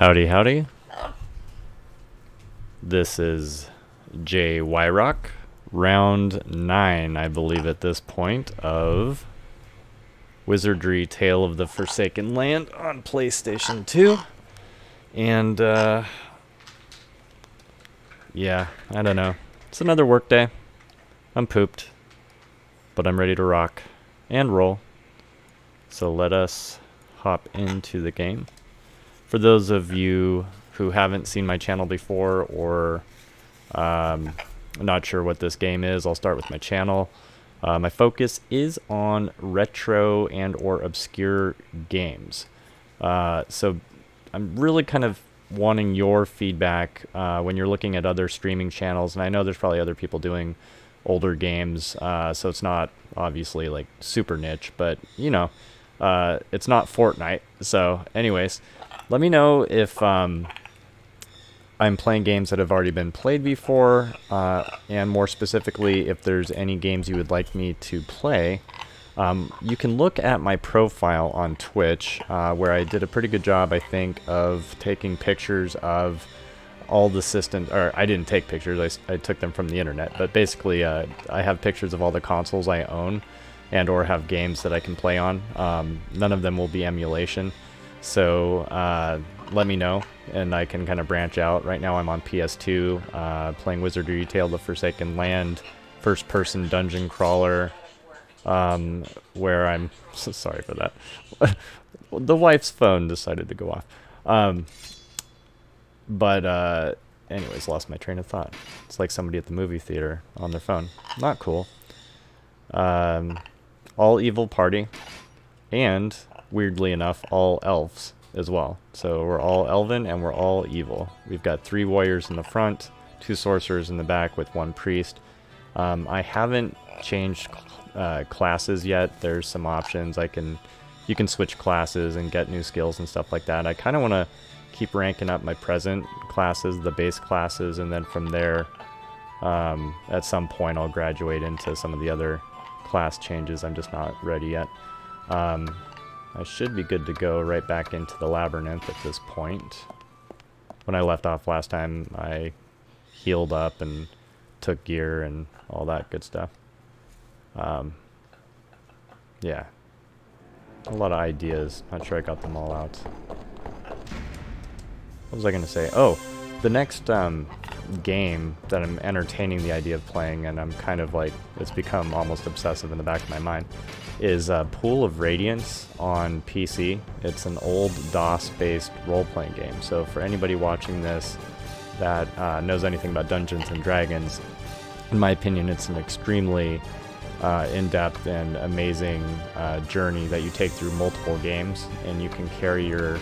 Howdy, howdy. This is JY round 9, I believe, at this point, of Wizardry Tale of the Forsaken Land on PlayStation 2. And, yeah, I don't know. It's another work day. I'm pooped, but I'm ready to rock and roll. So let us hop into the game. For those of you who haven't seen my channel before or not sure what this game is, I'll start with my channel. My focus is on retro and or obscure games. So I'm really kind of wanting your feedback when you're looking at other streaming channels, and I know there's probably other people doing older games, so it's not obviously like super niche, but you know, it's not Fortnite. So anyways, let me know if I'm playing games that have already been played before, and more specifically, if there's any games you would like me to play. You can look at my profile on Twitch, where I did a pretty good job, I think, of taking pictures of all the systems, or I didn't take pictures, I took them from the internet, but basically I have pictures of all the consoles I own and or have games that I can play on. None of them will be emulation. So let me know, and I can kind of branch out. Right now I'm on PS2, playing Wizardry Tale of the Forsaken Land, first-person dungeon crawler, where I'm... so sorry for that. The wife's phone decided to go off. Anyways, lost my train of thought. It's like somebody at the movie theater on their phone. Not cool. All evil party, and weirdly enough, all elves as well. So we're all elven and we're all evil. We've got 3 warriors in the front, 2 sorcerers in the back with 1 priest. I haven't changed classes yet. There's some options. You can switch classes and get new skills and stuff like that. I kind of want to keep ranking up my present classes, the base classes, and then from there, at some point I'll graduate into some of the other class changes. I'm just not ready yet. I should be good to go right back into the labyrinth at this point. When I left off last time, I healed up and took gear and all that good stuff. Yeah. A lot of ideas. Not sure I got them all out. What was I going to say? Oh, the next game that I'm entertaining the idea of playing, and I'm kind of like, it's become almost obsessive in the back of my mind, is Pool of Radiance on PC. It's an old DOS-based role-playing game. So for anybody watching this that knows anything about Dungeons and Dragons, in my opinion, it's an extremely in-depth and amazing journey that you take through multiple games, and you can carry your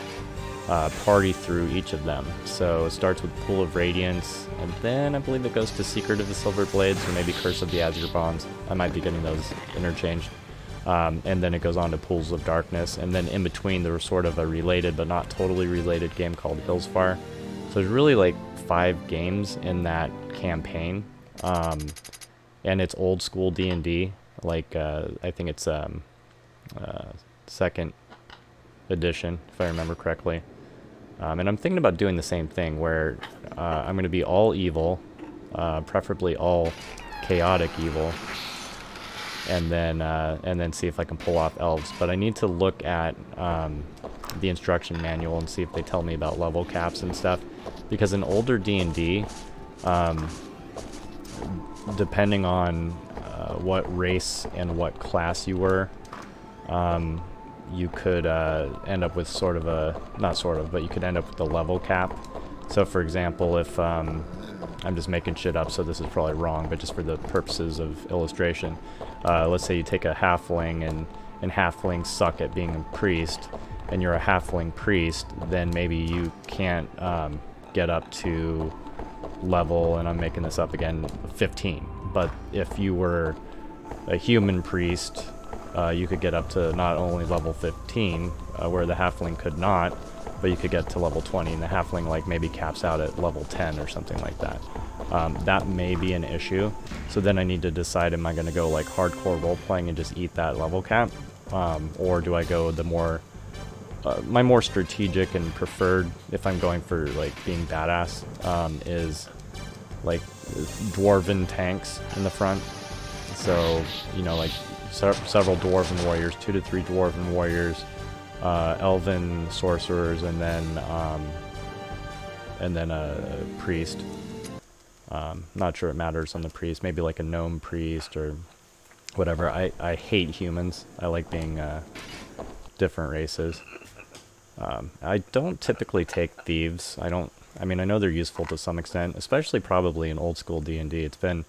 party through each of them. So it starts with Pool of Radiance, and then I believe it goes to Secret of the Silver Blades, or maybe Curse of the Azure Bonds. I might be getting those interchanged. And then it goes on to Pools of Darkness, and then in between there was sort of a related but not totally related game called Hillsfar. So there's really like 5 games in that campaign, and it's old school D&D. Like I think it's 2nd edition, if I remember correctly. And I'm thinking about doing the same thing, where I'm going to be all evil, preferably all chaotic evil, and then see if I can pull off elves. But I need to look at the instruction manual and see if they tell me about level caps and stuff, because in older D&D, depending on what race and what class you were, you could end up with sort of a, not sort of, but you could end up with a level cap. So for example, if I'm just making shit up, so this is probably wrong, but just for the purposes of illustration, let's say you take a halfling, and halflings suck at being a priest, and you're a halfling priest, then maybe you can't get up to level, and I'm making this up again, 15. But if you were a human priest, you could get up to not only level 15, where the halfling could not, but you could get to level 20, and the halfling like maybe caps out at level 10 or something like that. That may be an issue. So then I need to decide, am I going to go like hardcore role playing and just eat that level cap, or do I go the more my more strategic and preferred, if I'm going for like being badass, is like dwarven tanks in the front. So, you know, like several dwarven warriors, 2 to 3 dwarven warriors, elven sorcerers, and then a priest. Not sure it matters on the priest. Maybe like a gnome priest or whatever. I hate humans. I like being different races. I don't typically take thieves. I mean, I know they're useful to some extent, especially probably in old school D&D. It's been,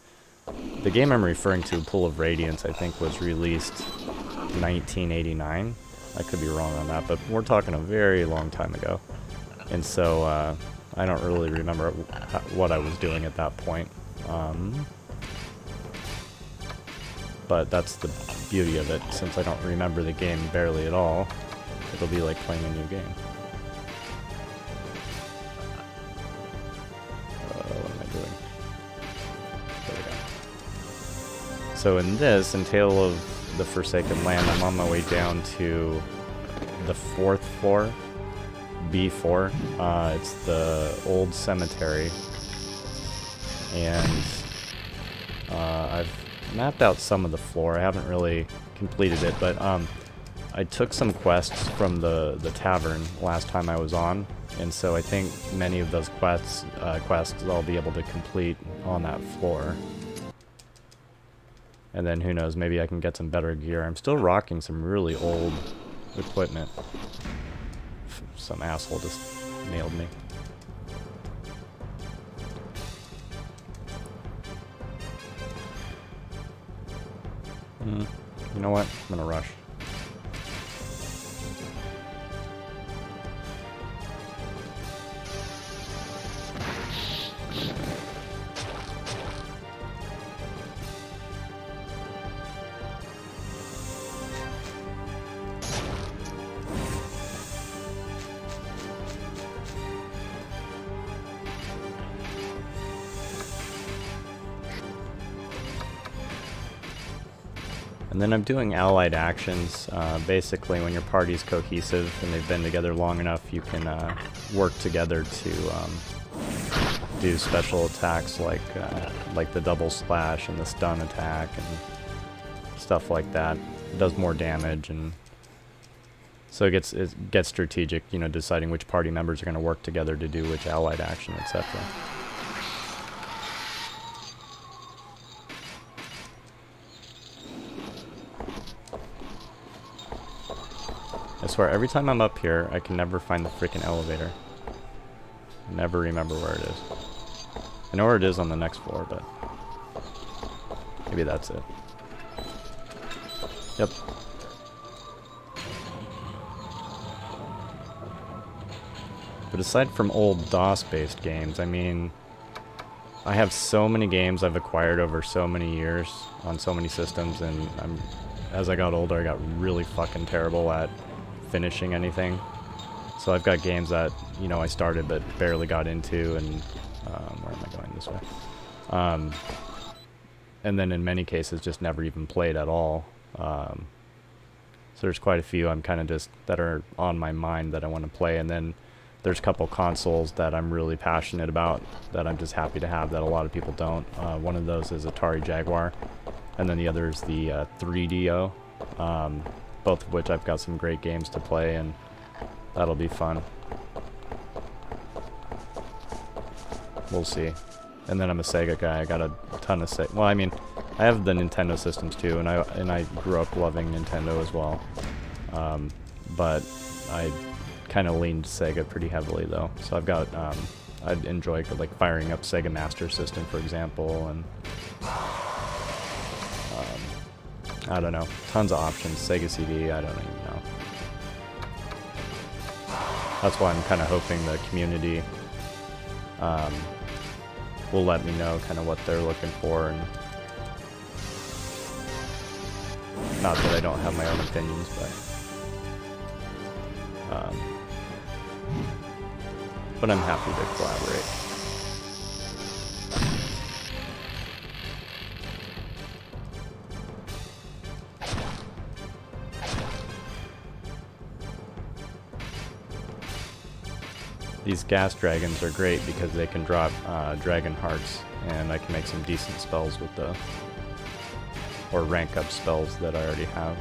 the game I'm referring to, Pool of Radiance, I think was released 1989. I could be wrong on that, but we're talking a very long time ago. And so, I don't really remember what I was doing at that point. But that's the beauty of it. Since I don't remember the game barely at all, it'll be like playing a new game. What am I doing? There we go. So in this, in Tale of the Forsaken Land, I'm on my way down to the 4th floor, B4. It's the old cemetery, and I've mapped out some of the floor. I haven't really completed it, but I took some quests from the tavern last time I was on, and so I think many of those quests I'll be able to complete on that floor. And then who knows, maybe I can get some better gear. I'm still rocking some really old equipment. Some asshole just nailed me. You know what? I'm gonna rush. And then I'm doing allied actions. Basically, when your party's cohesive and they've been together long enough, you can work together to do special attacks like the double slash and the stun attack and stuff like that. It does more damage, and so it gets strategic. You know, deciding which party members are going to work together to do which allied action, etc. I swear, every time I'm up here, I can never find the freaking elevator. Never remember where it is. I know where it is on the next floor, but maybe that's it. Yep. But aside from old DOS-based games, I mean, I have so many games I've acquired over so many years on so many systems, and as I got older, I got really fucking terrible at finishing anything. So I've got games that, you know, I started but barely got into, and where am I going this way? And then in many cases just never even played at all. So there's quite a few I'm kind of just, that are on my mind that I want to play, and then there's a couple consoles that I'm really passionate about that I'm just happy to have that a lot of people don't. One of those is Atari Jaguar, and then the other is the 3DO. Both of which I've got some great games to play, and that'll be fun. We'll see. And then I'm a Sega guy. I got a ton of Sega. Well, I mean, I have the Nintendo systems too, and I grew up loving Nintendo as well. But I kind of leaned Sega pretty heavily though. So I've got I'd enjoy like firing up Sega Master System, for example, and I don't know, tons of options. Sega CD, I don't even know. That's why I'm kind of hoping the community will let me know kind of what they're looking for, and not that I don't have my own opinions, but I'm happy to collaborate. these gas dragons are great because they can drop dragon hearts, and I can make some decent spells with those. Or rank up spells that I already have.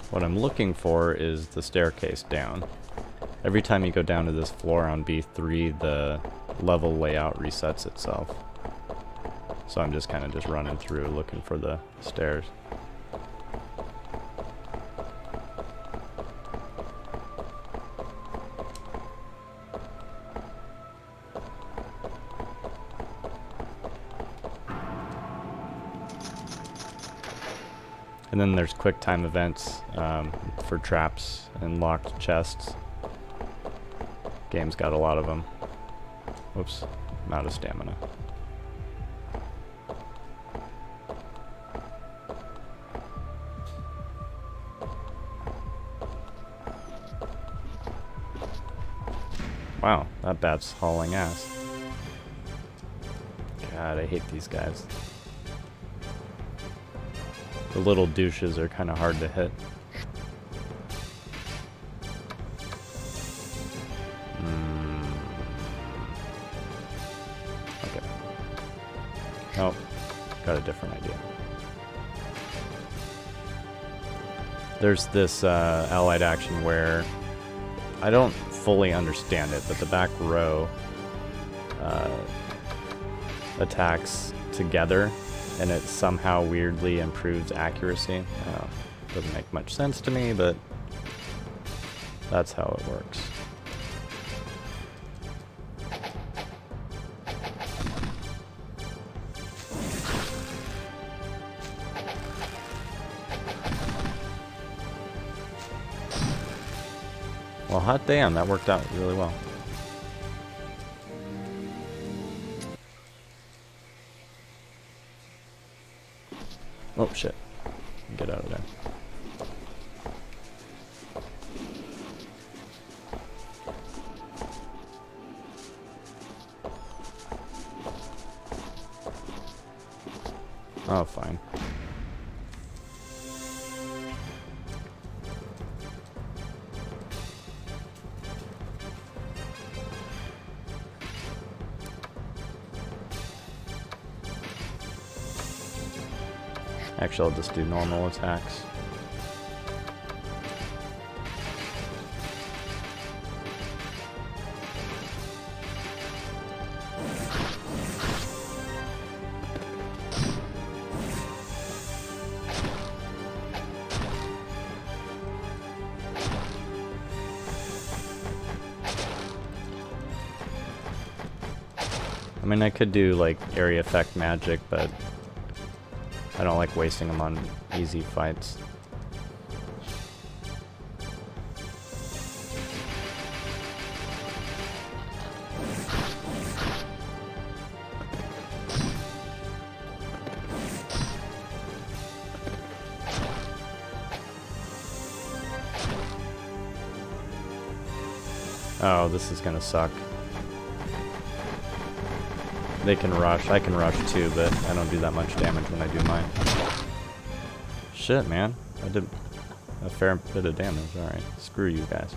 What I'm looking for is the staircase down. Every time you go down to this floor on B3, the level layout resets itself. So I'm just kind of just running through looking for the stairs. And then there's quick time events for traps and locked chests. Game's got a lot of them. Whoops, I'm out of stamina. Wow, that bat's hauling ass. God, I hate these guys. The little douches are kind of hard to hit. Okay. Oh, got a different idea. There's this allied action where I don't fully understand it, but the back row attacks together, and it somehow weirdly improves accuracy. Doesn't make much sense to me, but that's how it works. Well, hot damn, that worked out really well. Oh shit. Get out of there. Oh, fine. Actually, I'll just do normal attacks. I mean, I could do like area effect magic, but I don't like wasting them on easy fights. Oh, this is gonna suck. They can rush. I can rush too, but I don't do that much damage when I do mine. Shit, man. I did a fair bit of damage. Alright, screw you guys.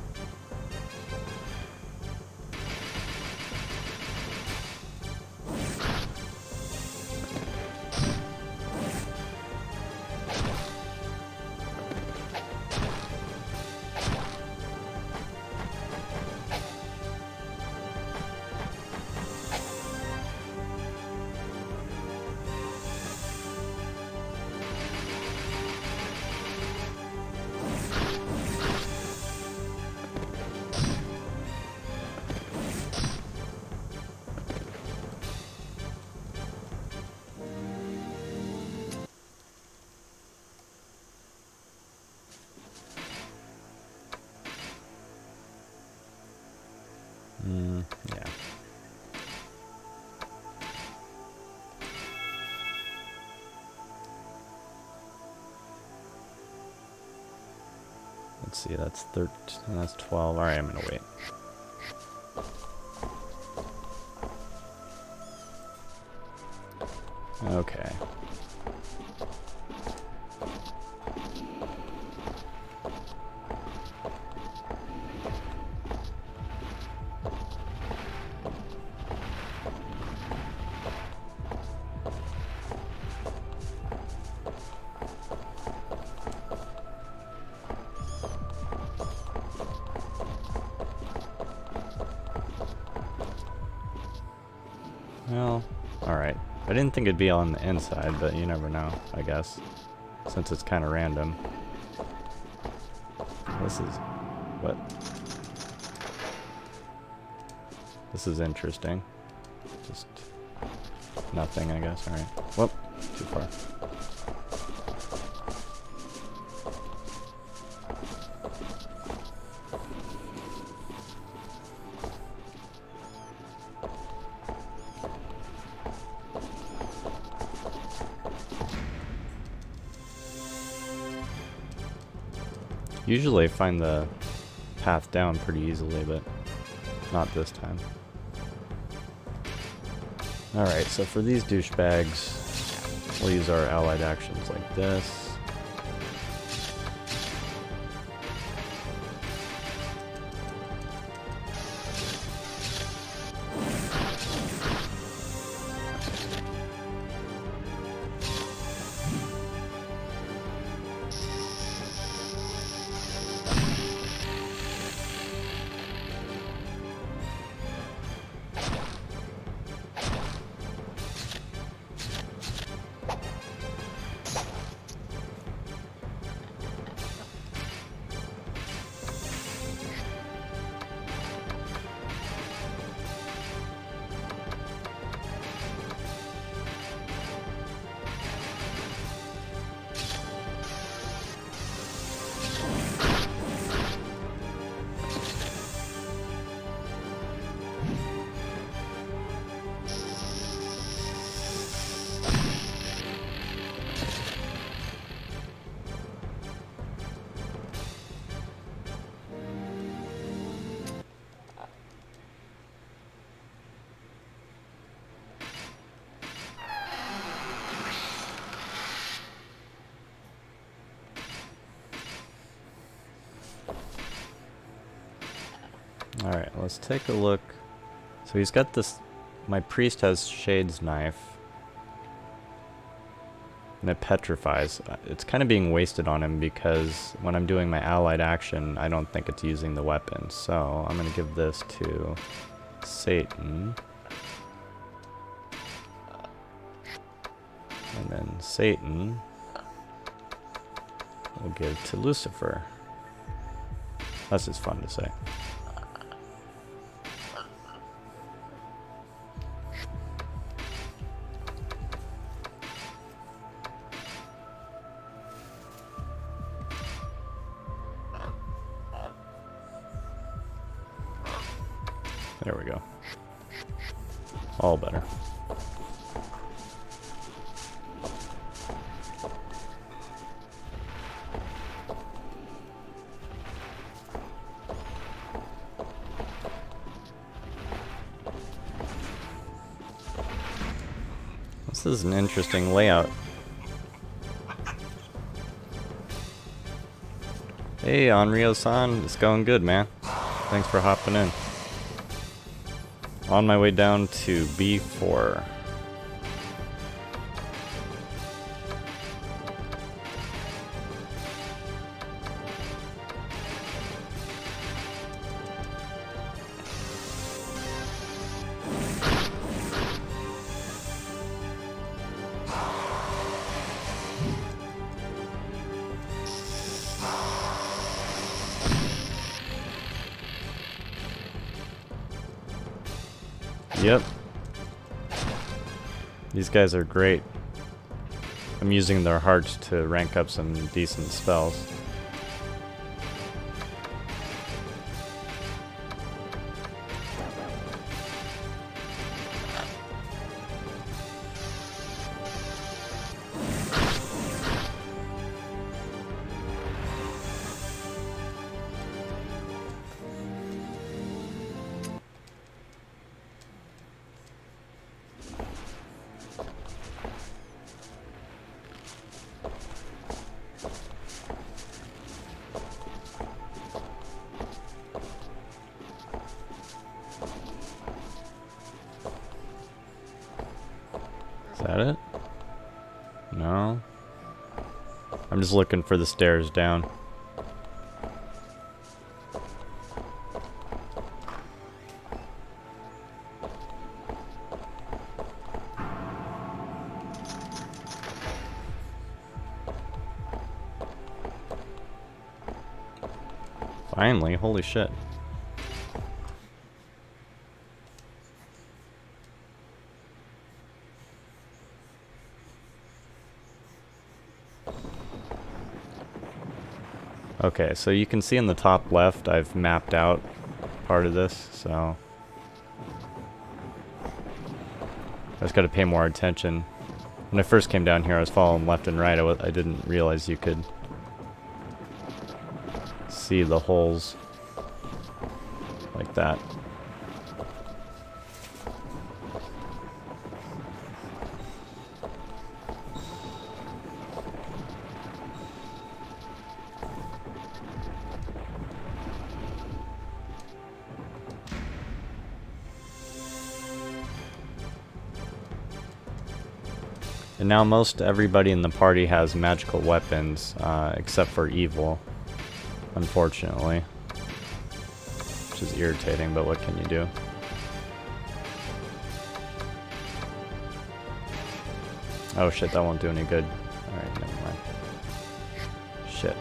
Let's see, that's 13, that's 12. Alright, I'm gonna wait. Okay. Well, alright. I didn't think it'd be on the inside, but you never know, I guess. Since it's kind of random. This is... what? This is interesting. Just... nothing, I guess. Alright. Whoop. Too far. Usually I find the path down pretty easily, but not this time. Alright, so for these douchebags, we'll use our allied actions like this. Alright, let's take a look. So he's got this... my priest has Shade's knife. And it petrifies. It's kind of being wasted on him because when I'm doing my allied action, I don't think it's using the weapon. So I'm going to give this to Satan. And then Satan we'll give to Lucifer. That's just fun to say. There we go. All better. This is an interesting layout. Hey, Onryo-san, it's going good, man. Thanks for hopping in. On my way down to B4. Yep. These guys are great. I'm using their hearts to rank up some decent spells. that it? No. I'm just looking for the stairs down. Finally, holy shit. Okay, so you can see in the top left, I've mapped out part of this, so I just got to pay more attention. When I first came down here, I was following left and right. I didn't realize you could see the holes like that. And now most everybody in the party has magical weapons, except for evil, unfortunately. Which is irritating, but what can you do? Oh shit, that won't do any good. Alright, never mind. Shit.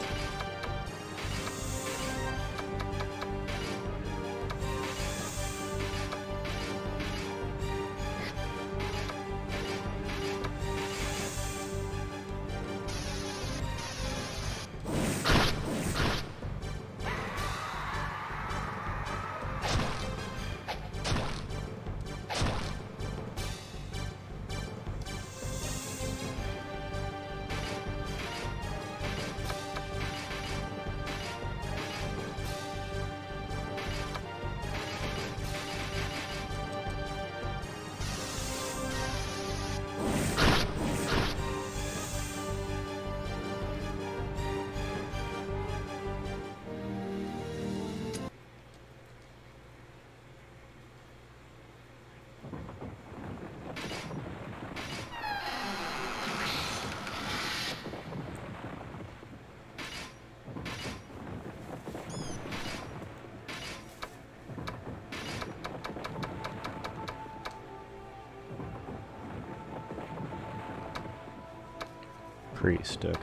Priest, okay.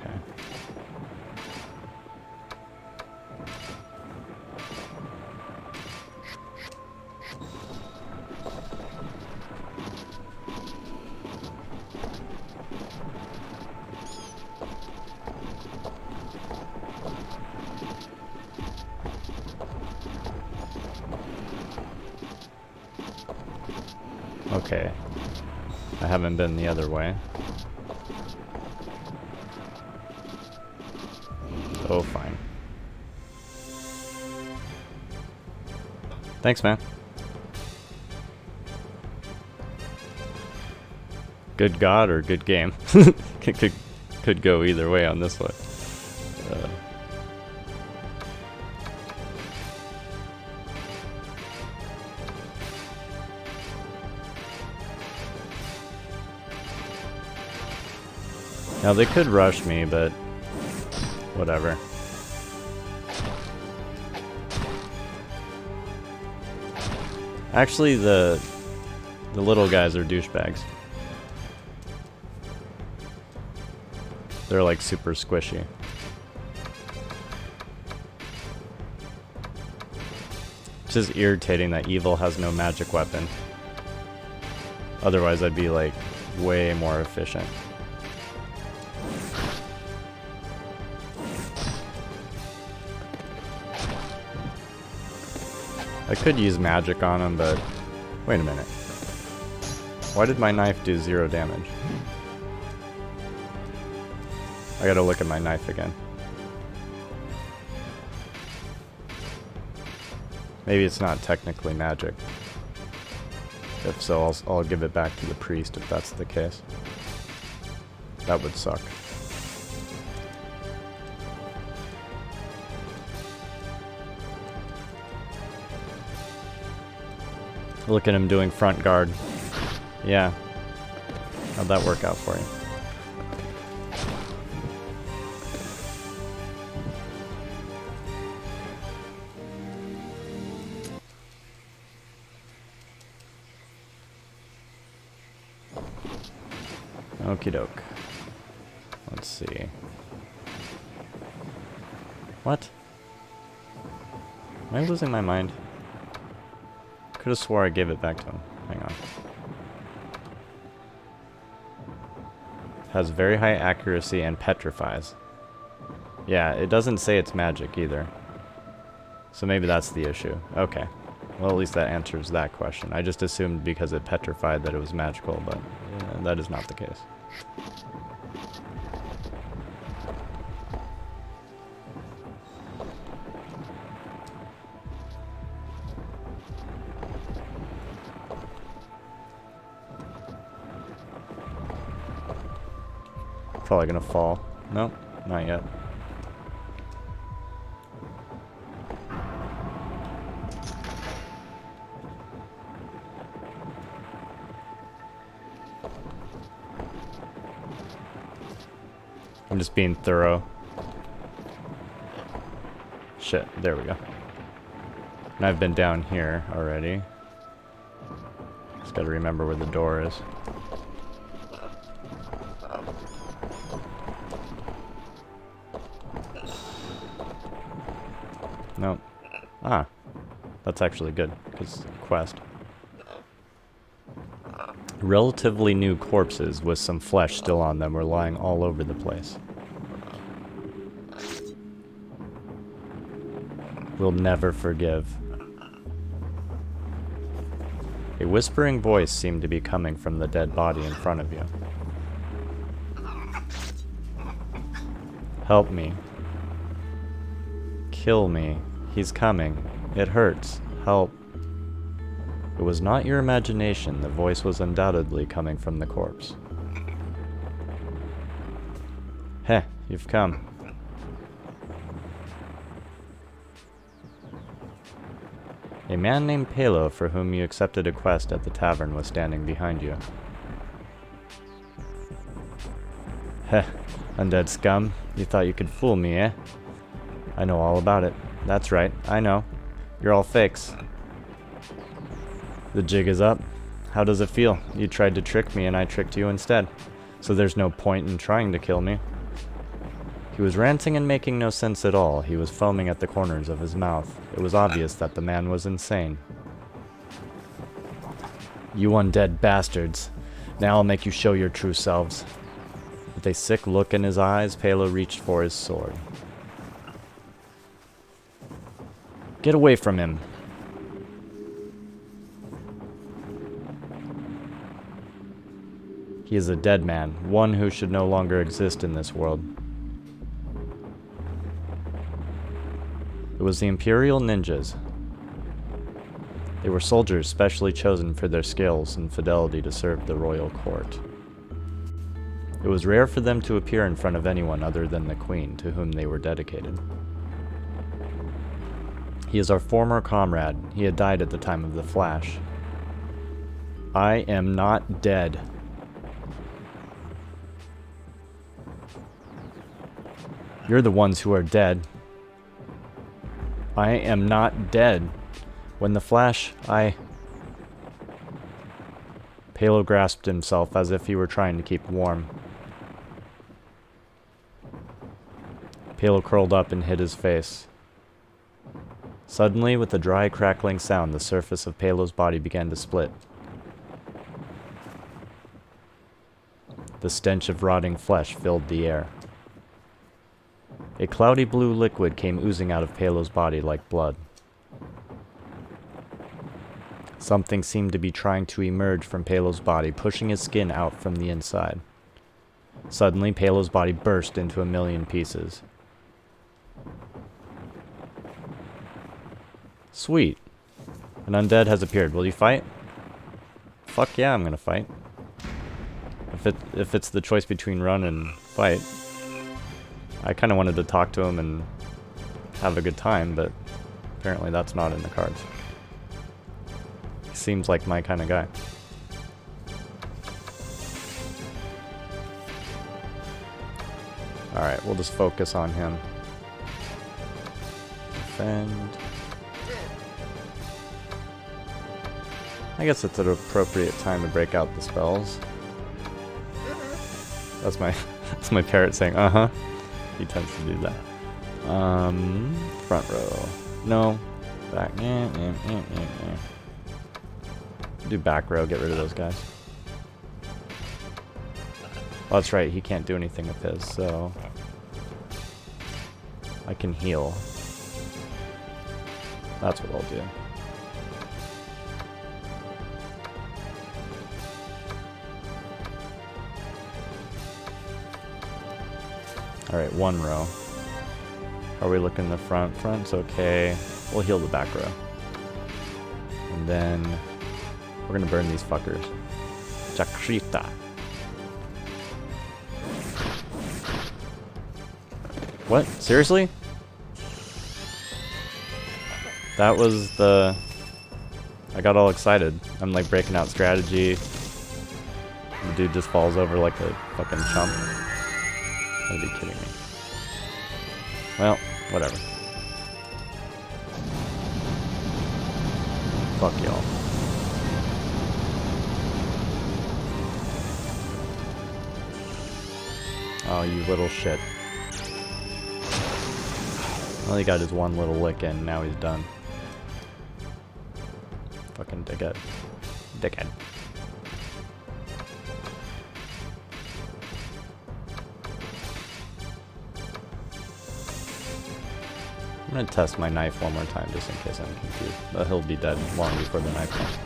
Okay. I haven't been the other way. Oh, fine. Thanks, man. Good God or good game? could go either way on this one. Now they could rush me, but whatever. Actually, the little guys are douchebags. They're like super squishy. It's just irritating that evil has no magic weapon. Otherwise, I'd be like way more efficient. I could use magic on him, but wait a minute. Why did my knife do 0 damage? I gotta look at my knife again. Maybe it's not technically magic. If so, I'll give it back to the priest if that's the case. That would suck. Look at him doing front guard. Yeah. How'd that work out for you? Okie doke. Let's see. What? Am I losing my mind? Could have swore I gave it back to him. Hang on. Has very high accuracy and petrifies. Yeah, it doesn't say it's magic either. So maybe that's the issue. Okay. Well, at least that answers that question. I just assumed because it petrified that it was magical, but yeah, that is not the case. Probably gonna fall. Nope, not yet. I'm just being thorough. Shit, there we go. And I've been down here already. Just gotta remember where the door is. Nope. Ah. That's actually good, because quest. Relatively new corpses with some flesh still on them were lying all over the place. We'll never forgive. A whispering voice seemed to be coming from the dead body in front of you. Help me. Kill me. He's coming. It hurts. Help. It was not your imagination. The voice was undoubtedly coming from the corpse. Heh, you've come. A man named Palo, for whom you accepted a quest at the tavern, was standing behind you. Heh, undead scum. You thought you could fool me, eh? I know all about it. That's right, I know. You're all fakes. The jig is up. How does it feel? You tried to trick me and I tricked you instead. So there's no point in trying to kill me. He was ranting and making no sense at all. He was foaming at the corners of his mouth. It was obvious that the man was insane. You undead bastards. Now I'll make you show your true selves. With a sick look in his eyes, Palo reached for his sword. Get away from him. He is a dead man, one who should no longer exist in this world. It was the Imperial Ninjas. They were soldiers specially chosen for their skills and fidelity to serve the royal court. It was rare for them to appear in front of anyone other than the Queen, to whom they were dedicated. He is our former comrade. He had died at the time of the flash. I am not dead. You're the ones who are dead. I am not dead. When the flash, Palo grasped himself as if he were trying to keep warm. Palo curled up and hid his face. Suddenly, with a dry, crackling sound, the surface of Palo's body began to split. The stench of rotting flesh filled the air. A cloudy blue liquid came oozing out of Palo's body like blood. Something seemed to be trying to emerge from Palo's body, pushing his skin out from the inside. Suddenly, Palo's body burst into a million pieces. Sweet. An undead has appeared. Will you fight? Fuck yeah, I'm gonna fight. If it's the choice between run and fight. I kind of wanted to talk to him and have a good time, but apparently that's not in the cards. He seems like my kind of guy. Alright, we'll just focus on him. Defend. I guess it's an appropriate time to break out the spells. That's my parrot saying, uh-huh. He tends to do that. Front row. No. Back. Do back row, get rid of those guys. Oh, that's right, he can't do anything with his, so I can heal. That's what I'll do. Alright, one row. Are we looking the front? Front's okay. We'll heal the back row. And then we're gonna burn these fuckers. Chakrita. What? Seriously? That was the... I got all excited. I'm like breaking out strategy. The dude just falls over like a fucking chump. Gotta be kidding me. Well, whatever. Fuck y'all. Oh, you little shit. Well, he got his one little lick in, now he's done. Fucking dickhead. Dickhead. I'm gonna test my knife one more time just in case I'm confused. But he'll be dead long before the knife comes.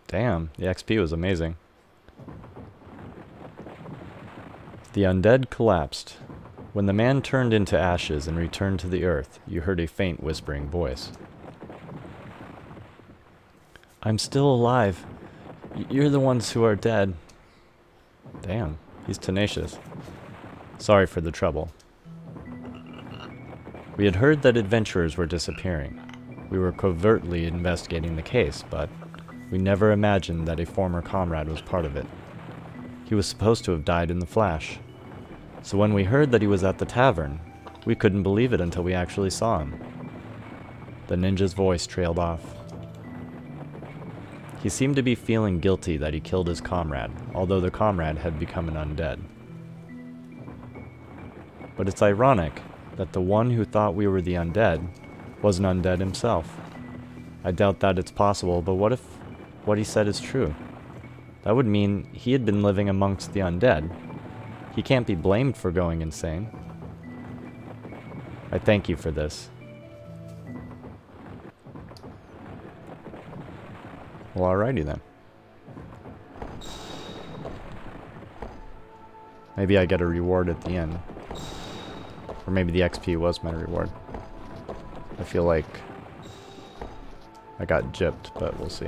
Damn, the XP was amazing. The undead collapsed. When the man turned into ashes and returned to the earth, you heard a faint whispering voice. I'm still alive. You're the ones who are dead. Damn, he's tenacious. Sorry for the trouble. We had heard that adventurers were disappearing. We were covertly investigating the case, but we never imagined that a former comrade was part of it. He was supposed to have died in the flash. So when we heard that he was at the tavern, we couldn't believe it until we actually saw him. The ninja's voice trailed off. He seemed to be feeling guilty that he killed his comrade, although the comrade had become an undead. But it's ironic that the one who thought we were the undead was an undead himself. I doubt that it's possible, but what if what he said is true? That would mean he had been living amongst the undead. He can't be blamed for going insane. I thank you for this. Well, alrighty then. Maybe I get a reward at the end. Or maybe the XP was my reward. I feel like I got gypped, but we'll see.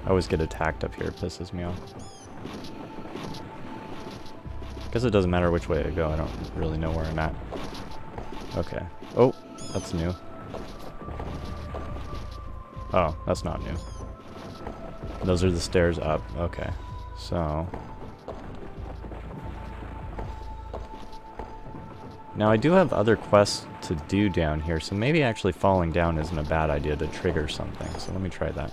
I always get attacked up here, it pisses me off. Guess it doesn't matter which way I go, I don't really know where I'm at. Okay. Oh, that's new. Oh, that's not new. Those are the stairs up. Okay. So... now I do have other quests to do down here, so maybe actually falling down isn't a bad idea to trigger something. So let me try that.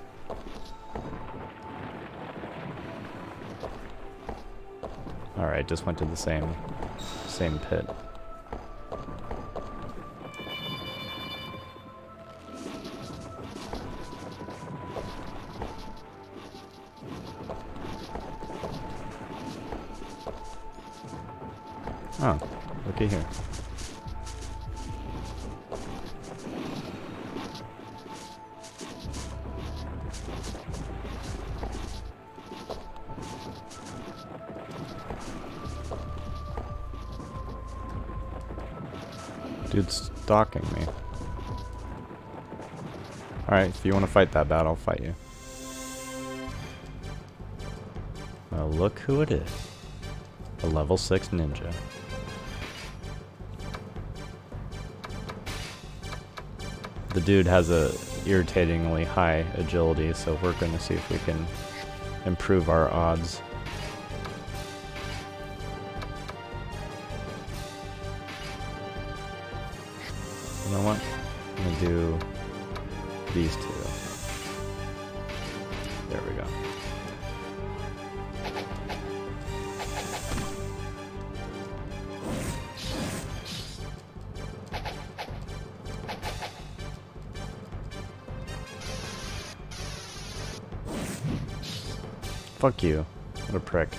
Alright, just went to the same pit. Oh, looky here. Dude's stalking me. Alright, if you want to fight that bad, I'll fight you. Well, look who it is. A level 6 ninja. The dude has a irritatingly high agility, so we're going to see if we can improve our odds. You know what? I'm going to do these two. There we go. Fuck you. What a prick.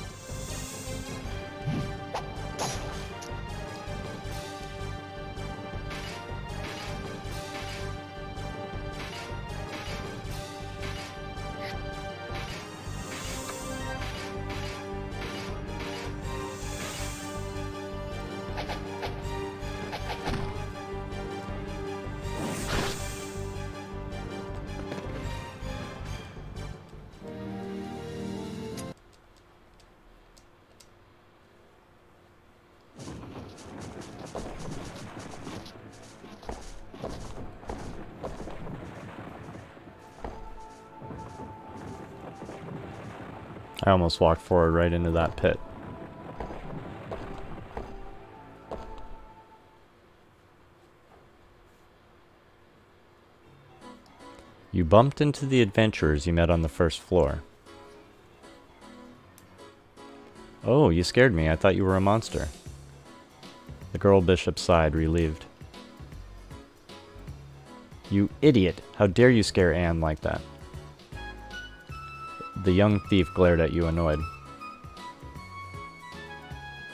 I almost walked forward right into that pit. You bumped into the adventurers you met on the first floor. Oh, you scared me. I thought you were a monster. The girl bishop sighed, relieved. You idiot! How dare you scare Anne like that? The young thief glared at you, annoyed.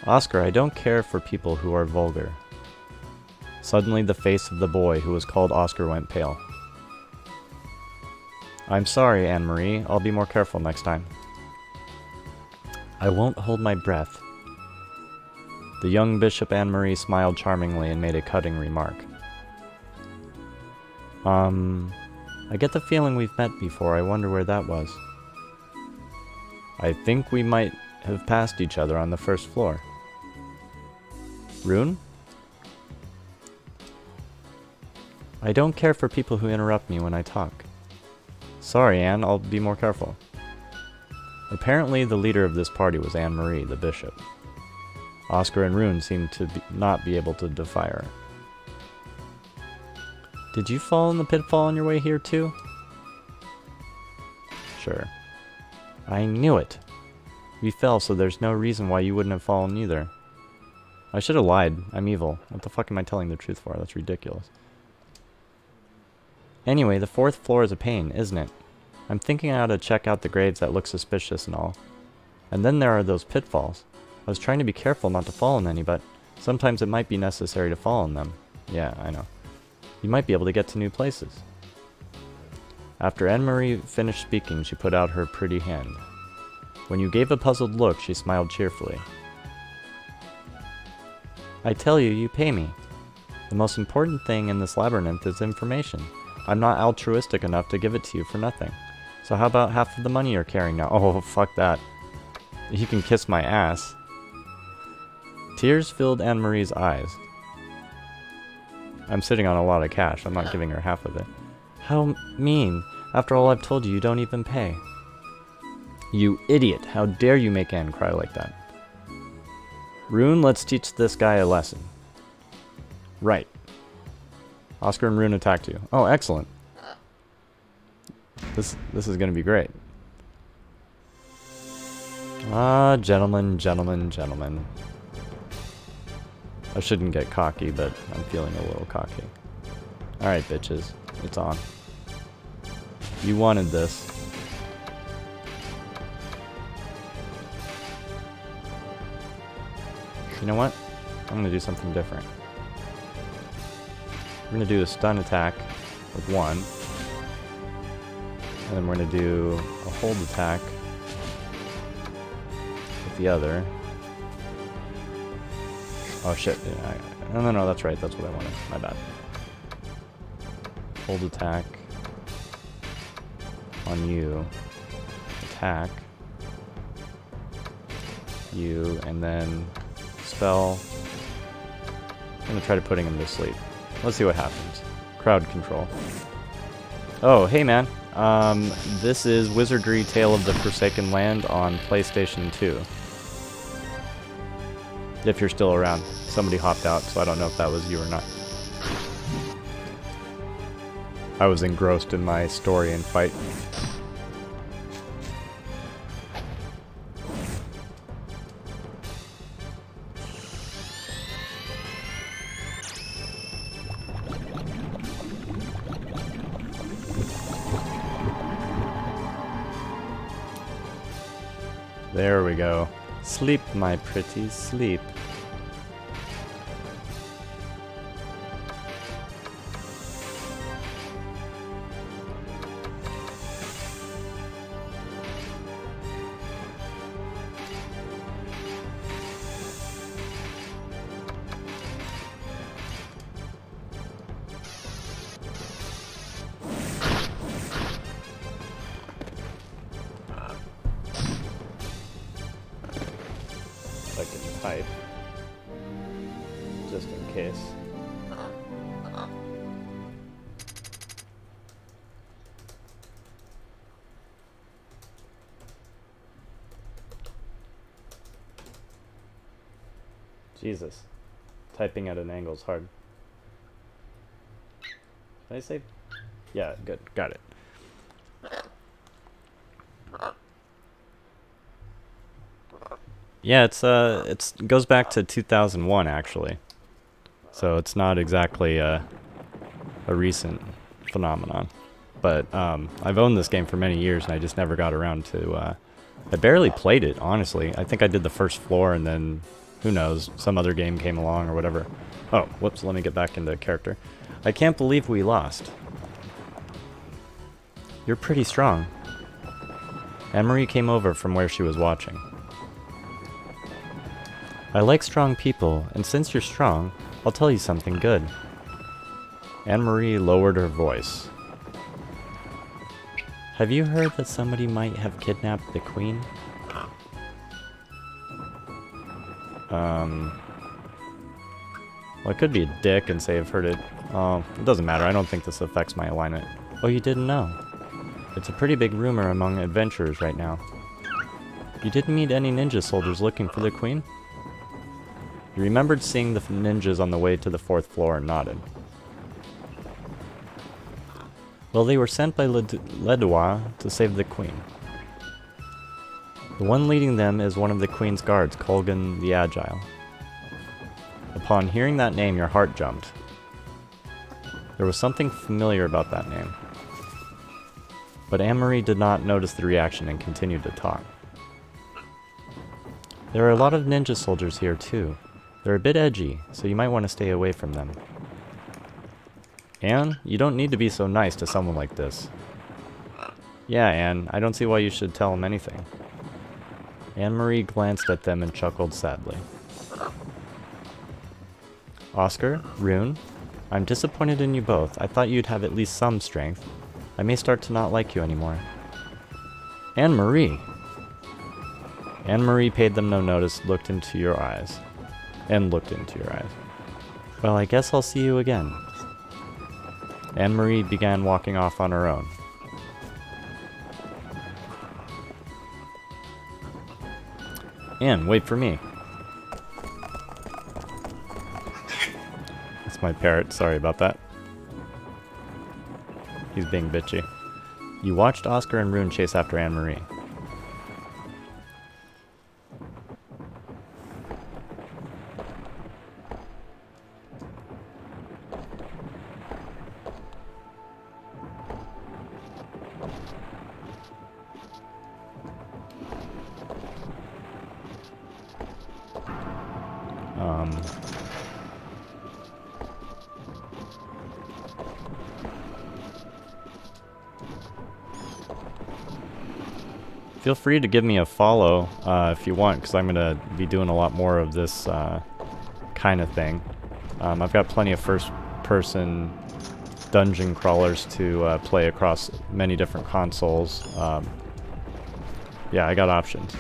Oscar, I don't care for people who are vulgar. Suddenly the face of the boy who was called Oscar went pale. I'm sorry, Anne-Marie. I'll be more careful next time. I won't hold my breath. The young Bishop Anne-Marie smiled charmingly and made a cutting remark. I get the feeling we've met before. I wonder where that was. I think we might have passed each other on the first floor. Rune? I don't care for people who interrupt me when I talk. Sorry, Anne, I'll be more careful. Apparently, the leader of this party was Anne-Marie, the bishop. Oscar and Rune seemed to not be able to defy her. Did you fall in the pitfall on your way here, too? Sure. I knew it. We fell, so there's no reason why you wouldn't have fallen either. I should have lied. I'm evil. What the fuck am I telling the truth for? That's ridiculous. Anyway, the fourth floor is a pain, isn't it? I'm thinking how to check out the graves that look suspicious and all. And then there are those pitfalls. I was trying to be careful not to fall in any, but sometimes it might be necessary to fall in them. Yeah, I know. You might be able to get to new places. After Anne-Marie finished speaking, she put out her pretty hand. When you gave a puzzled look, she smiled cheerfully. I tell you, you pay me. The most important thing in this labyrinth is information. I'm not altruistic enough to give it to you for nothing. So how about half of the money you're carrying now? Oh, fuck that. You can kiss my ass. Tears filled Anne-Marie's eyes. I'm sitting on a lot of cash. I'm not giving her half of it. How mean. After all I've told you, you don't even pay. You idiot. How dare you make Anne cry like that? Rune, let's teach this guy a lesson. Right. Oscar and Rune attacked you. Oh, excellent. This is going to be great. Ah, gentlemen, gentlemen, gentlemen. I shouldn't get cocky, but I'm feeling a little cocky. Alright, bitches. It's on. You wanted this. You know what? I'm going to do something different. We're going to do a stun attack with one. And then we're going to do a hold attack with the other. Oh shit. No, that's right. That's what I wanted. My bad. Hold attack. on you. Attack. You, and then spell. I'm gonna try to putting him to sleep. Let's see what happens. Crowd control. Oh, hey man. This is Wizardry Tale of the Forsaken Land on PlayStation 2. If you're still around. Somebody hopped out, so I don't know if that was you or not. I was engrossed in my story and fight. There we go. Sleep, my pretty, sleep. I can type, just in case. Jesus, typing at an angle is hard. Did I say? Yeah, good, got it. Yeah, it goes back to 2001 actually, so it's not exactly a recent phenomenon. But I've owned this game for many years, and I just never got around to. I barely played it, honestly. I think I did the first floor, and then who knows, some other game came along or whatever. Oh, whoops! Let me get back into character. I can't believe we lost. You're pretty strong. Anne-Marie came over from where she was watching. I like strong people, and since you're strong, I'll tell you something good. Anne-Marie lowered her voice. Have you heard that somebody might have kidnapped the queen? Well, I could be a dick and say I've heard it. Oh, it doesn't matter. I don't think this affects my alignment. Oh, you didn't know? It's a pretty big rumor among adventurers right now. You didn't meet any ninja soldiers looking for the queen? You remembered seeing the ninjas on the way to the 4th floor and nodded. Well, they were sent by Ledois to save the queen. The one leading them is one of the queen's guards, Colgan the Agile. Upon hearing that name, your heart jumped. There was something familiar about that name. But Anne-Marie did not notice the reaction and continued to talk. There are a lot of ninja soldiers here too. They're a bit edgy, so you might want to stay away from them. Anne, you don't need to be so nice to someone like this. Yeah, Anne, I don't see why you should tell him anything. Anne-Marie glanced at them and chuckled sadly. Oscar, Rune, I'm disappointed in you both. I thought you'd have at least some strength. I may start to not like you anymore. Anne-Marie! Anne-Marie paid them no notice, looked into your eyes. And looked into your eyes. Well, I guess I'll see you again. Anne-Marie began walking off on her own. Anne, wait for me. That's my parrot, sorry about that. He's being bitchy. You watched Oscar and Rune chase after Anne-Marie. Feel free to give me a follow if you want, because I'm going to be doing a lot more of this kind of thing. I've got plenty of first-person dungeon crawlers to play across many different consoles. Yeah, I got options.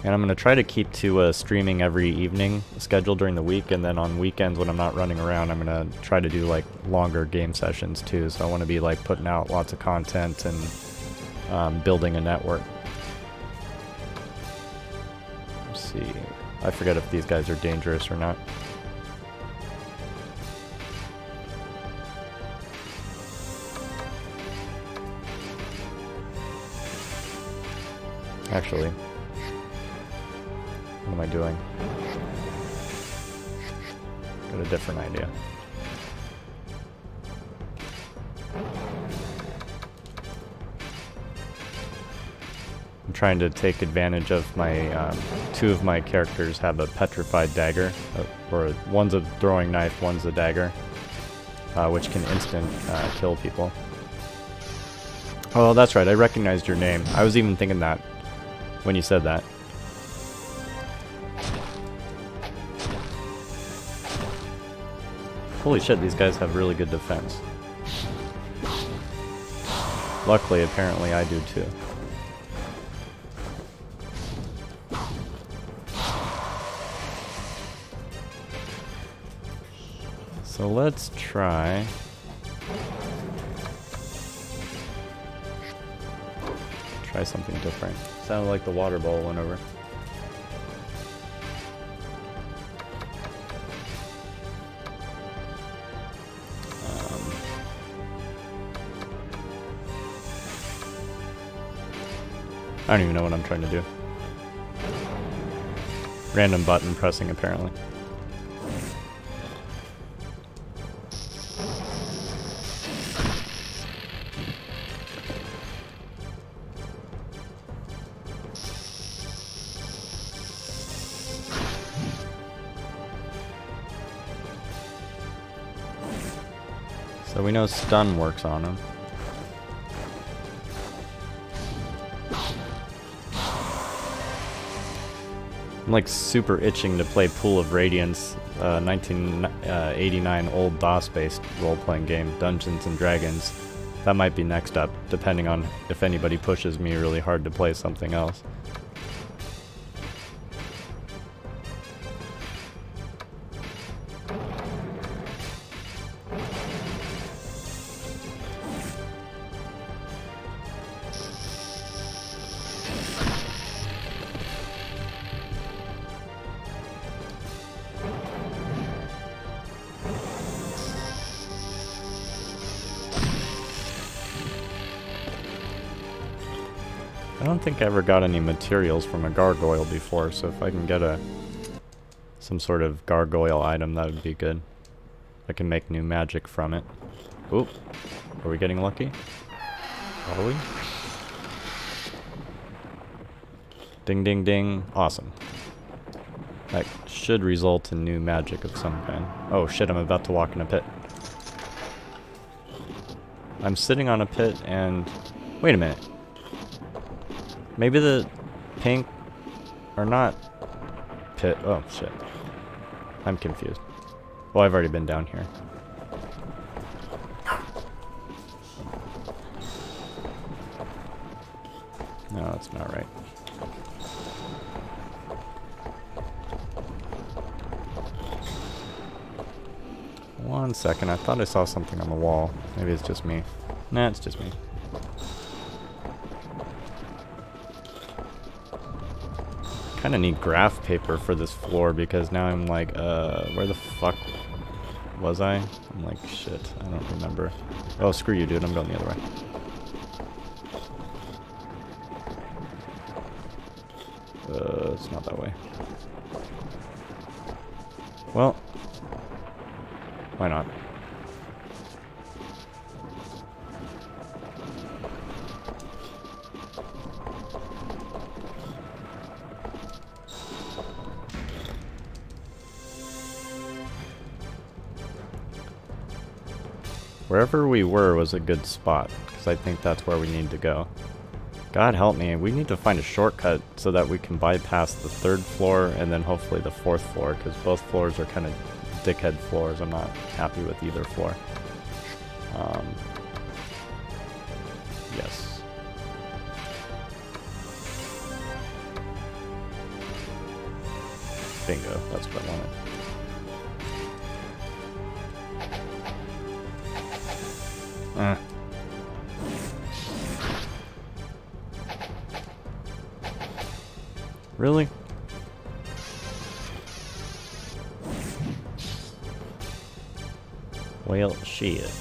And I'm going to try to keep to streaming every evening schedule during the week, and then on weekends when I'm not running around, I'm going to try to do like longer game sessions too. So I want to be like putting out lots of content and building a network. Let's see. I forget if these guys are dangerous or not. Actually, what am I doing? Got a different idea. I'm trying to take advantage of my, two of my characters have a petrified dagger, or one's a throwing knife, one's a dagger, which can instant kill people. Oh, that's right, I recognized your name. I was even thinking that when you said that. Holy shit, these guys have really good defense. Luckily, apparently, I do too. So let's try... Try something different. Sounded like the water bowl went over. I don't even know what I'm trying to do. Random button pressing, apparently. So we know stun works on him. I'm like super itching to play Pool of Radiance, 1989 old DOS-based role-playing game, Dungeons and Dragons. That might be next up, depending on if anybody pushes me really hard to play something else. I don't think I ever got any materials from a gargoyle before, so if I can get some sort of gargoyle item, that would be good. I can make new magic from it. Oop. Are we getting lucky? Are we? Ding ding ding. Awesome. That should result in new magic of some kind. Oh shit, I'm about to walk in a pit. I'm sitting on a pit and... Wait a minute. Maybe the pink are not pit. Oh, shit. I'm confused. Well, I've already been down here. No, that's not right. One second. I thought I saw something on the wall. Maybe it's just me. Nah, it's just me. Kind of need graph paper for this floor because now I'm like, where the fuck was I? I'm like, shit, I don't remember. Oh, screw you, dude, I'm going the other way. It's not that way. Well, why not? Wherever we were was a good spot, because I think that's where we need to go. God help me, we need to find a shortcut so that we can bypass the third floor and then hopefully the fourth floor, because both floors are kind of dickhead floors. I'm not happy with either floor. Yes. Bingo, that's what I wanted. Really? Well, shit.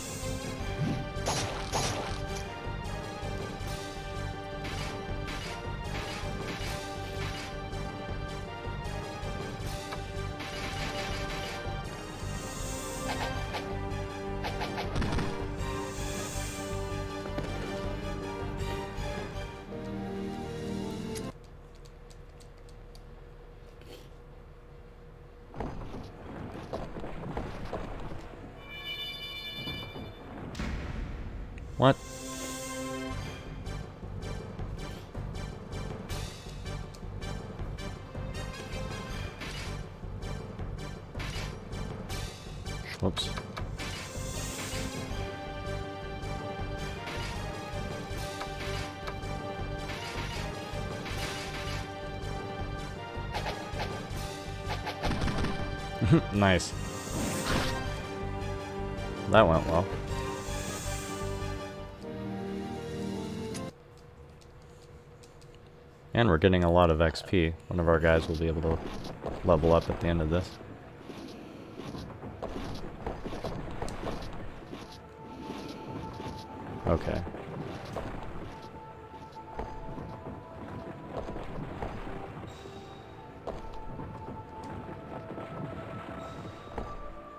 What? Whoops. Nice. That went well. And we're getting a lot of XP. One of our guys will be able to level up at the end of this. Okay.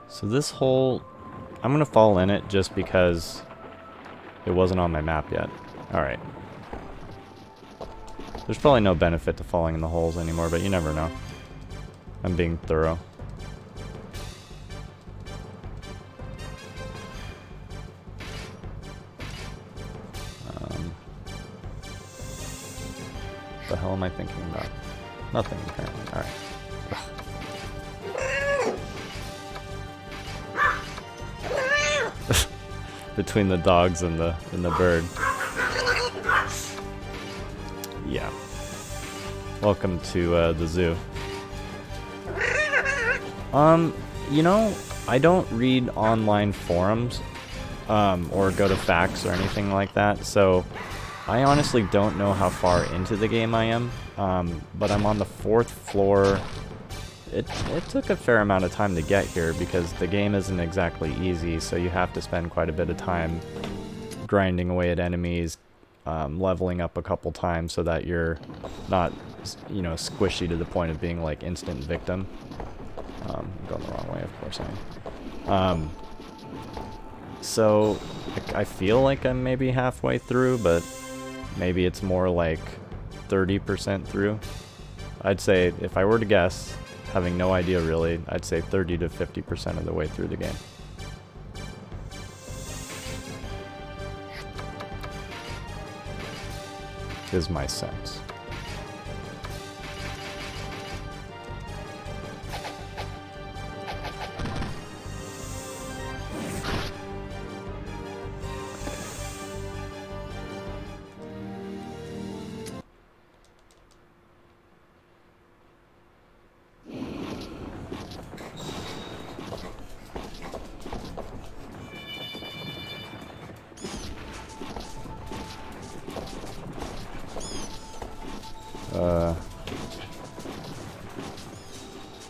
So this hole, I'm gonna fall in it just because it wasn't on my map yet. Alright. There's probably no benefit to falling in the holes anymore, but you never know. I'm being thorough. What the hell am I thinking about? Nothing, apparently. Alright. Between the dogs and the bird. Yeah. Welcome to the zoo. You know, I don't read online forums or go to facts or anything like that, so I honestly don't know how far into the game I am, but I'm on the 4th floor. It took a fair amount of time to get here because the game isn't exactly easy, so you have to spend quite a bit of time grinding away at enemies, leveling up a couple times so that you're not, you know, squishy to the point of being like instant victim. I'm going the wrong way, of course I am. So I feel like I'm maybe halfway through, but maybe it's more like 30% through. I'd say, if I were to guess, having no idea really, I'd say 30 to 50% of the way through the game. Is my sense.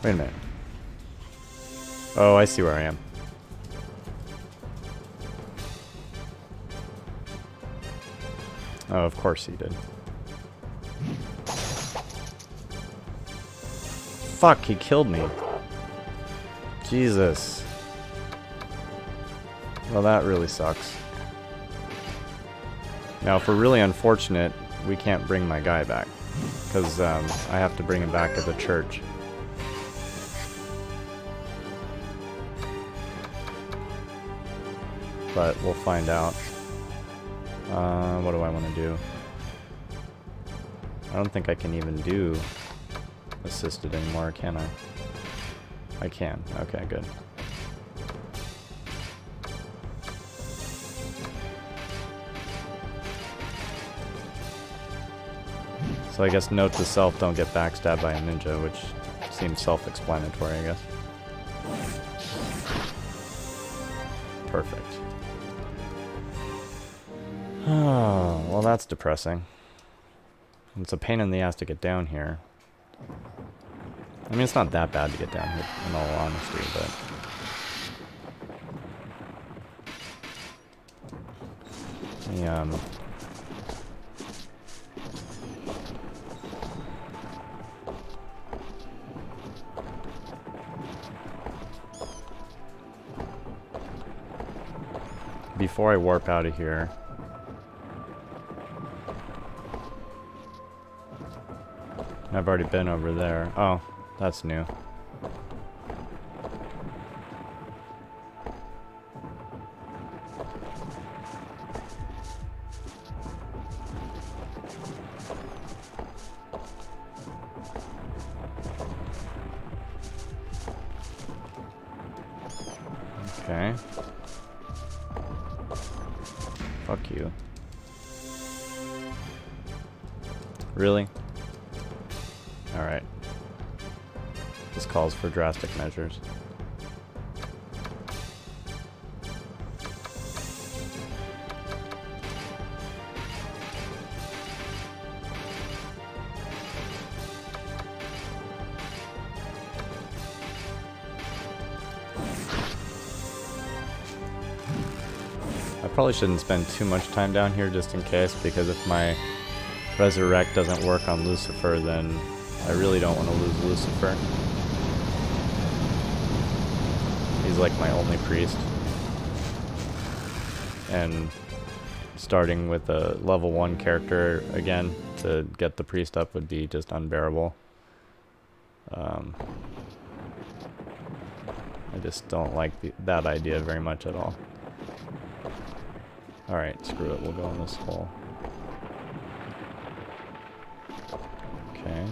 Wait a minute. Oh, I see where I am. Oh, of course he did. Fuck, he killed me. Jesus. Well, that really sucks. Now, if we're really unfortunate, we can't bring my guy back. Because I have to bring him back to the church. But we'll find out. What do I want to do? I don't think I can even do assisted anymore, can I? I can. Okay, good. So I guess note to self, don't get backstabbed by a ninja, which seems self-explanatory, I guess. Perfect. Oh, well that's depressing. It's a pain in the ass to get down here. I mean, it's not that bad to get down here, in all honesty, but... Yeah, before I warp out of here... I've already been over there. Oh, that's new. Okay. Fuck you. Really? Alright. This calls for drastic measures. I probably shouldn't spend too much time down here just in case, because if my resurrect doesn't work on Lucifer, then I really don't want to lose Lucifer. He's like my only priest. And starting with a level 1 character again to get the priest up would be just unbearable. I just don't like that idea very much at all. Alright, screw it, we'll go in this hole. Okay.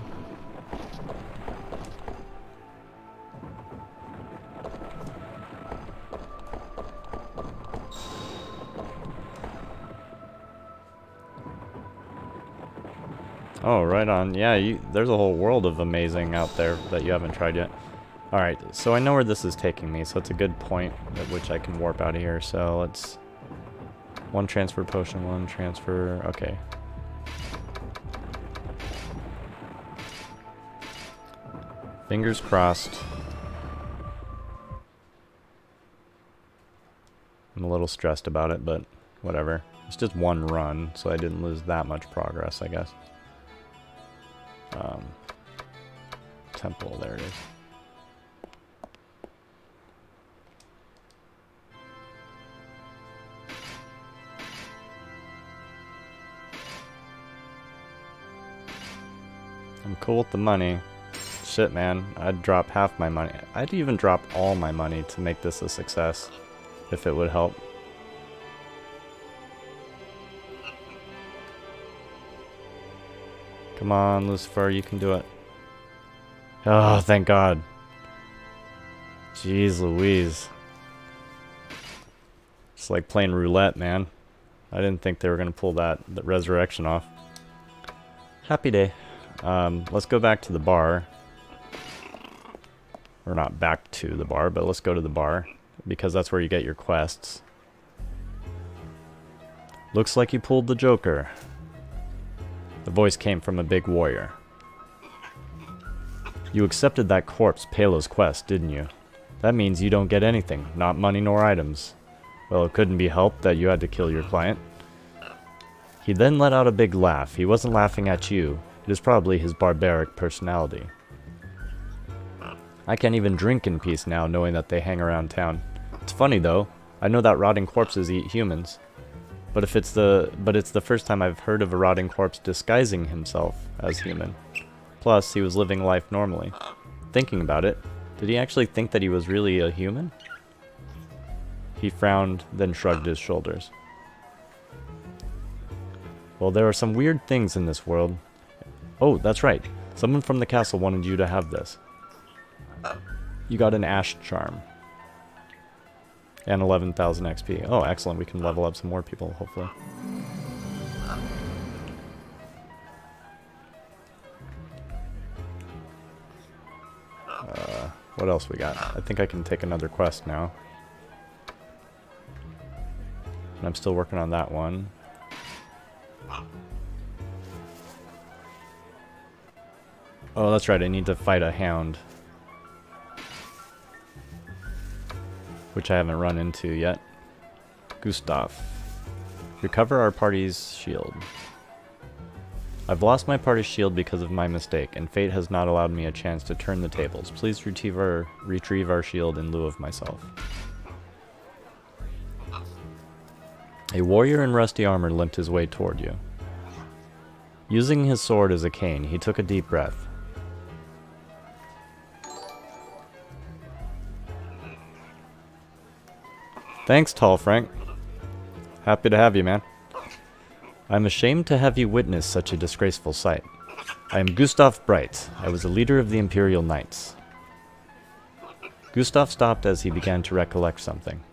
Oh, right on. Yeah, there's a whole world of amazing out there that you haven't tried yet. Alright, so I know where this is taking me, so it's a good point at which I can warp out of here. So let's... One transfer potion, one transfer... Okay. Fingers crossed. I'm a little stressed about it, but whatever. It's just one run, so I didn't lose that much progress, I guess. Temple, there it is. I'm cool with the money. Shit, man, I'd drop half my money. I'd even drop all my money to make this a success, if it would help. Come on, Lucifer, you can do it. Oh, thank God. Jeez Louise. It's like playing roulette, man. I didn't think they were going to pull that resurrection off. Happy day. Let's go back to the bar. Or not back to the bar, but let's go to the bar. Because that's where you get your quests. Looks like you pulled the Joker. The voice came from a big warrior. You accepted that corpse Palo's quest, didn't you? That means you don't get anything, not money nor items. Well, it couldn't be helped that you had to kill your client. He then let out a big laugh. He wasn't laughing at you. It is probably his barbaric personality. I can't even drink in peace now, knowing that they hang around town. It's funny though. I know that rotting corpses eat humans. But it's the first time I've heard of a rotting corpse disguising himself as human. Plus, he was living life normally. Thinking about it, did he actually think that he was really a human? He frowned, then shrugged his shoulders. Well, there are some weird things in this world. Oh, that's right. Someone from the castle wanted you to have this. You got an Ash Charm. And 11,000 XP. Oh, excellent. We can level up some more people, hopefully. What else we got? I think I can take another quest now. And I'm still working on that one. Oh, that's right. I need to fight a hound. Which I haven't run into yet. Gustav. Recover our party's shield. I've lost my party's shield because of my mistake, and fate has not allowed me a chance to turn the tables. Please retrieve our shield in lieu of myself. A warrior in rusty armor limped his way toward you. Using his sword as a cane, he took a deep breath. Thanks, Tall Frank. Happy to have you, man. I'm ashamed to have you witness such a disgraceful sight. I am Gustav Bright. I was a leader of the Imperial Knights. Gustav stopped as he began to recollect something.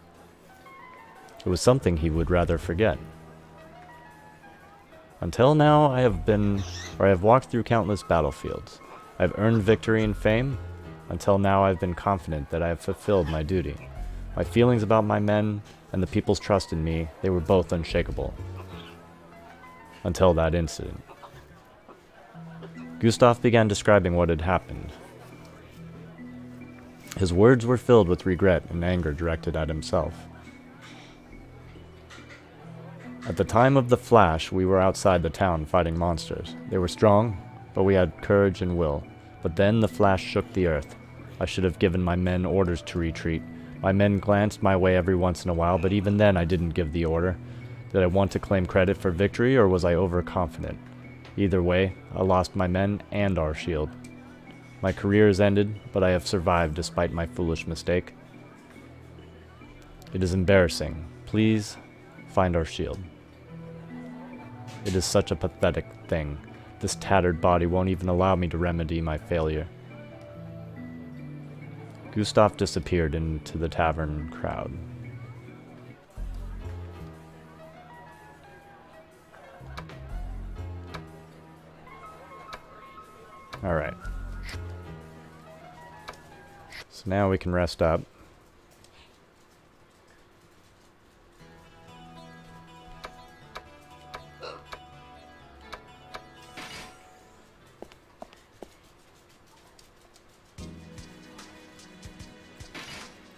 It was something he would rather forget. Until now, I have walked through countless battlefields. I have earned victory and fame. Until now, I have been confident that I have fulfilled my duty. My feelings about my men and the people's trust in me, they were both unshakable. Until that incident. Gustav began describing what had happened. His words were filled with regret and anger directed at himself. At the time of the flash, we were outside the town fighting monsters. They were strong, but we had courage and will. But then the flash shook the earth. I should have given my men orders to retreat. My men glanced my way every once in a while, but even then I didn't give the order. Did I want to claim credit for victory, or was I overconfident? Either way, I lost my men and our shield. My career is ended, but I have survived despite my foolish mistake. It is embarrassing. Please, find our shield. It is such a pathetic thing. This tattered body won't even allow me to remedy my failure. Gustav disappeared into the tavern crowd. Alright. So now we can rest up.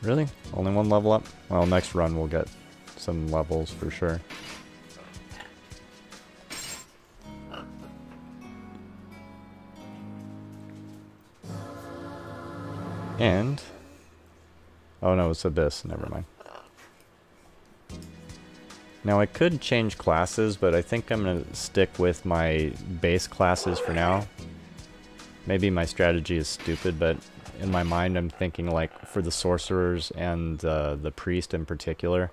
Really? Only one level up? Well, next run we'll get some levels for sure. And... oh no, it's Abyss. Never mind. Now I could change classes, but I think I'm going to stick with my base classes for now. Maybe my strategy is stupid, but in my mind I'm thinking like for the sorcerers and the priest in particular,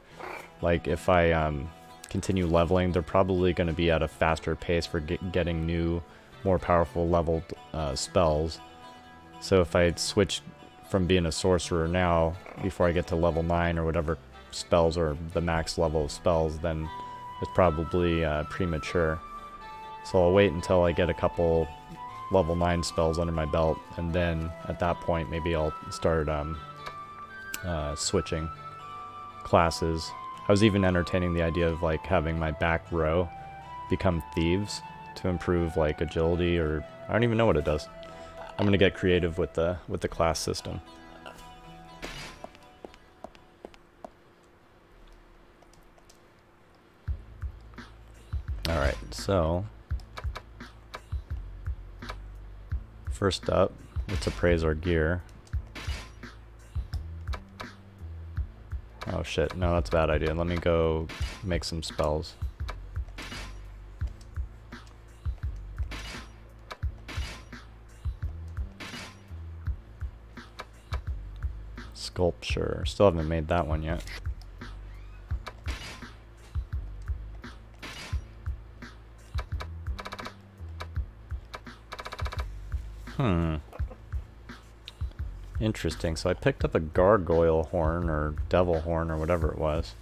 like if I continue leveling, they're probably going to be at a faster pace for getting new, more powerful leveled spells. So if I switch from being a sorcerer now, before I get to level 9 or whatever spells are the max level of spells, then it's probably premature. So I'll wait until I get a couple level 9 spells under my belt, and then at that point maybe I'll start switching classes. I was even entertaining the idea of like having my back row become thieves to improve like agility, or I don't even know what it does. I'm gonna get creative with the class system. Alright, so first up, let's appraise our gear. Oh shit, no, that's a bad idea. Let me go make some spells. Sculpture. Still haven't made that one yet. Interesting. So I picked up a gargoyle horn or devil horn or whatever it was.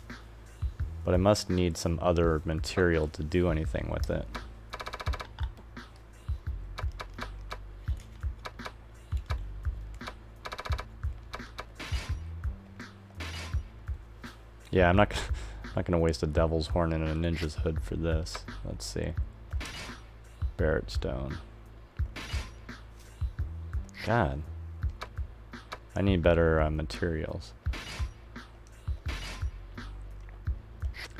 But I must need some other material to do anything with it. Yeah, I'm not gonna waste a devil's horn and a ninja's hood for this. Let's see. Barrett stone. God. I need better materials.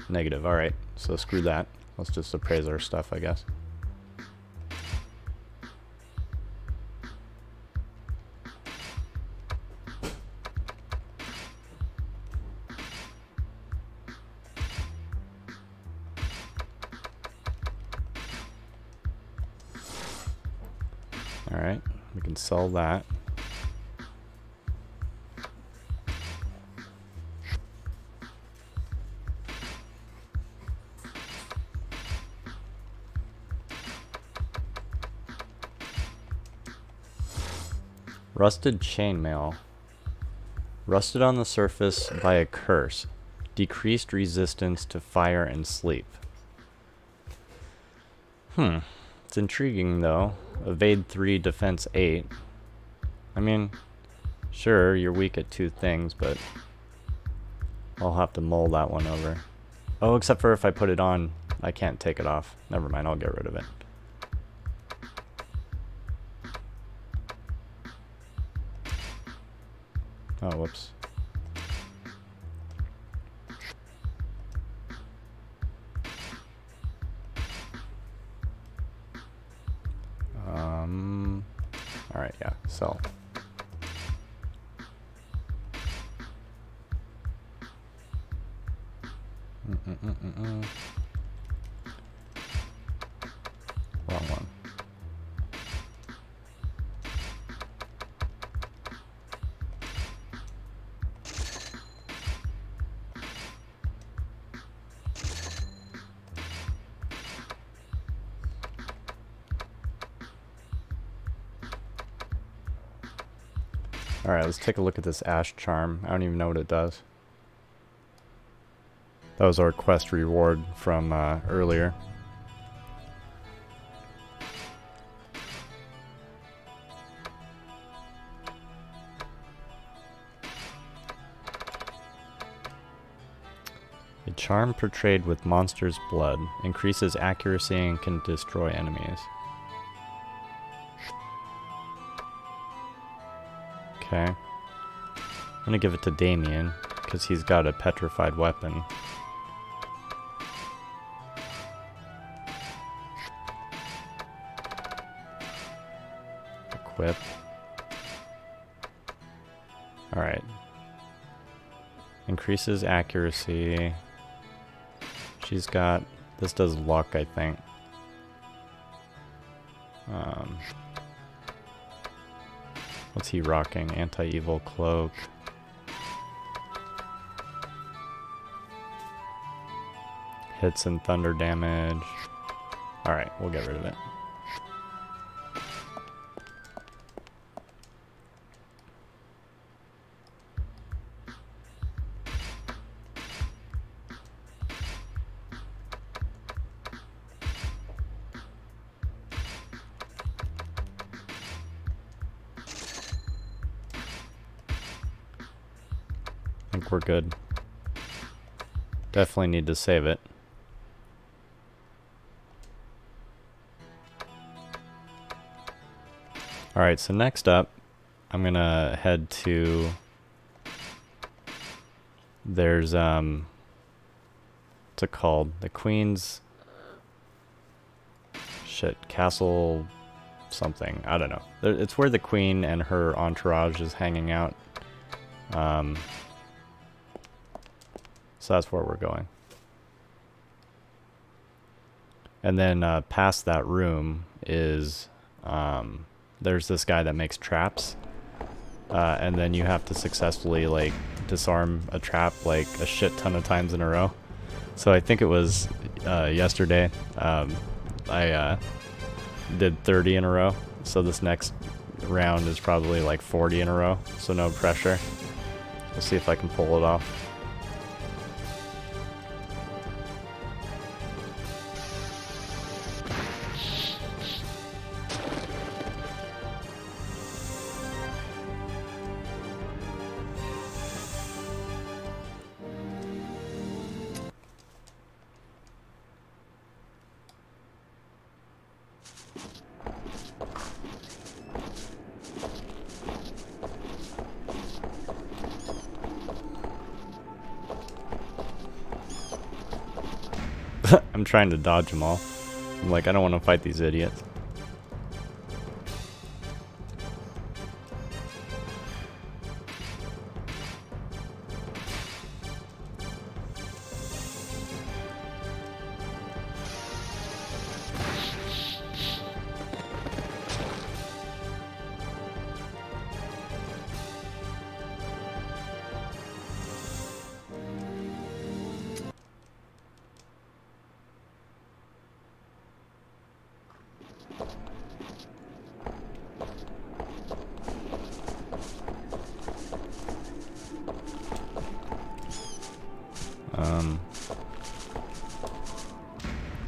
Negative, alright. So screw that. Let's just appraise our stuff, I guess. Alright, we can sell that. Rusted chainmail. Rusted on the surface by a curse. Decreased resistance to fire and sleep. It's intriguing though. Evade 3, defense 8. I mean, sure, you're weak at 2 things, but I'll have to mull that one over. Oh, except for if I put it on, I can't take it off. Never mind, I'll get rid of it. Oh, whoops. Alright, yeah, sell. Wrong one. Alright, let's take a look at this Ash Charm. I don't even know what it does. That was our quest reward from earlier. A charm portrayed with monster's blood increases accuracy and can destroy enemies. Okay. I'm gonna give it to Damien, because he's got a petrified weapon. Equip. Alright. Increases accuracy. She's got... This does luck, I think. What's he rocking? Anti-evil cloak. Hits and thunder damage. Alright, we'll get rid of it. I think we're good. Definitely need to save it. Alright, so next up, I'm gonna head to... There's, what's it called? The Queen's... Shit, Castle... something. I don't know. It's where the Queen and her entourage is hanging out. So that's where we're going. And then past that room is... there's this guy that makes traps. And then you have to successfully, like, disarm a trap, like, a shit ton of times in a row. So I think it was yesterday. I did 30 in a row. So this next round is probably like 40 in a row, so no pressure. We'll see if I can pull it off. I'm trying to dodge them all. I'm like, I don't want to fight these idiots.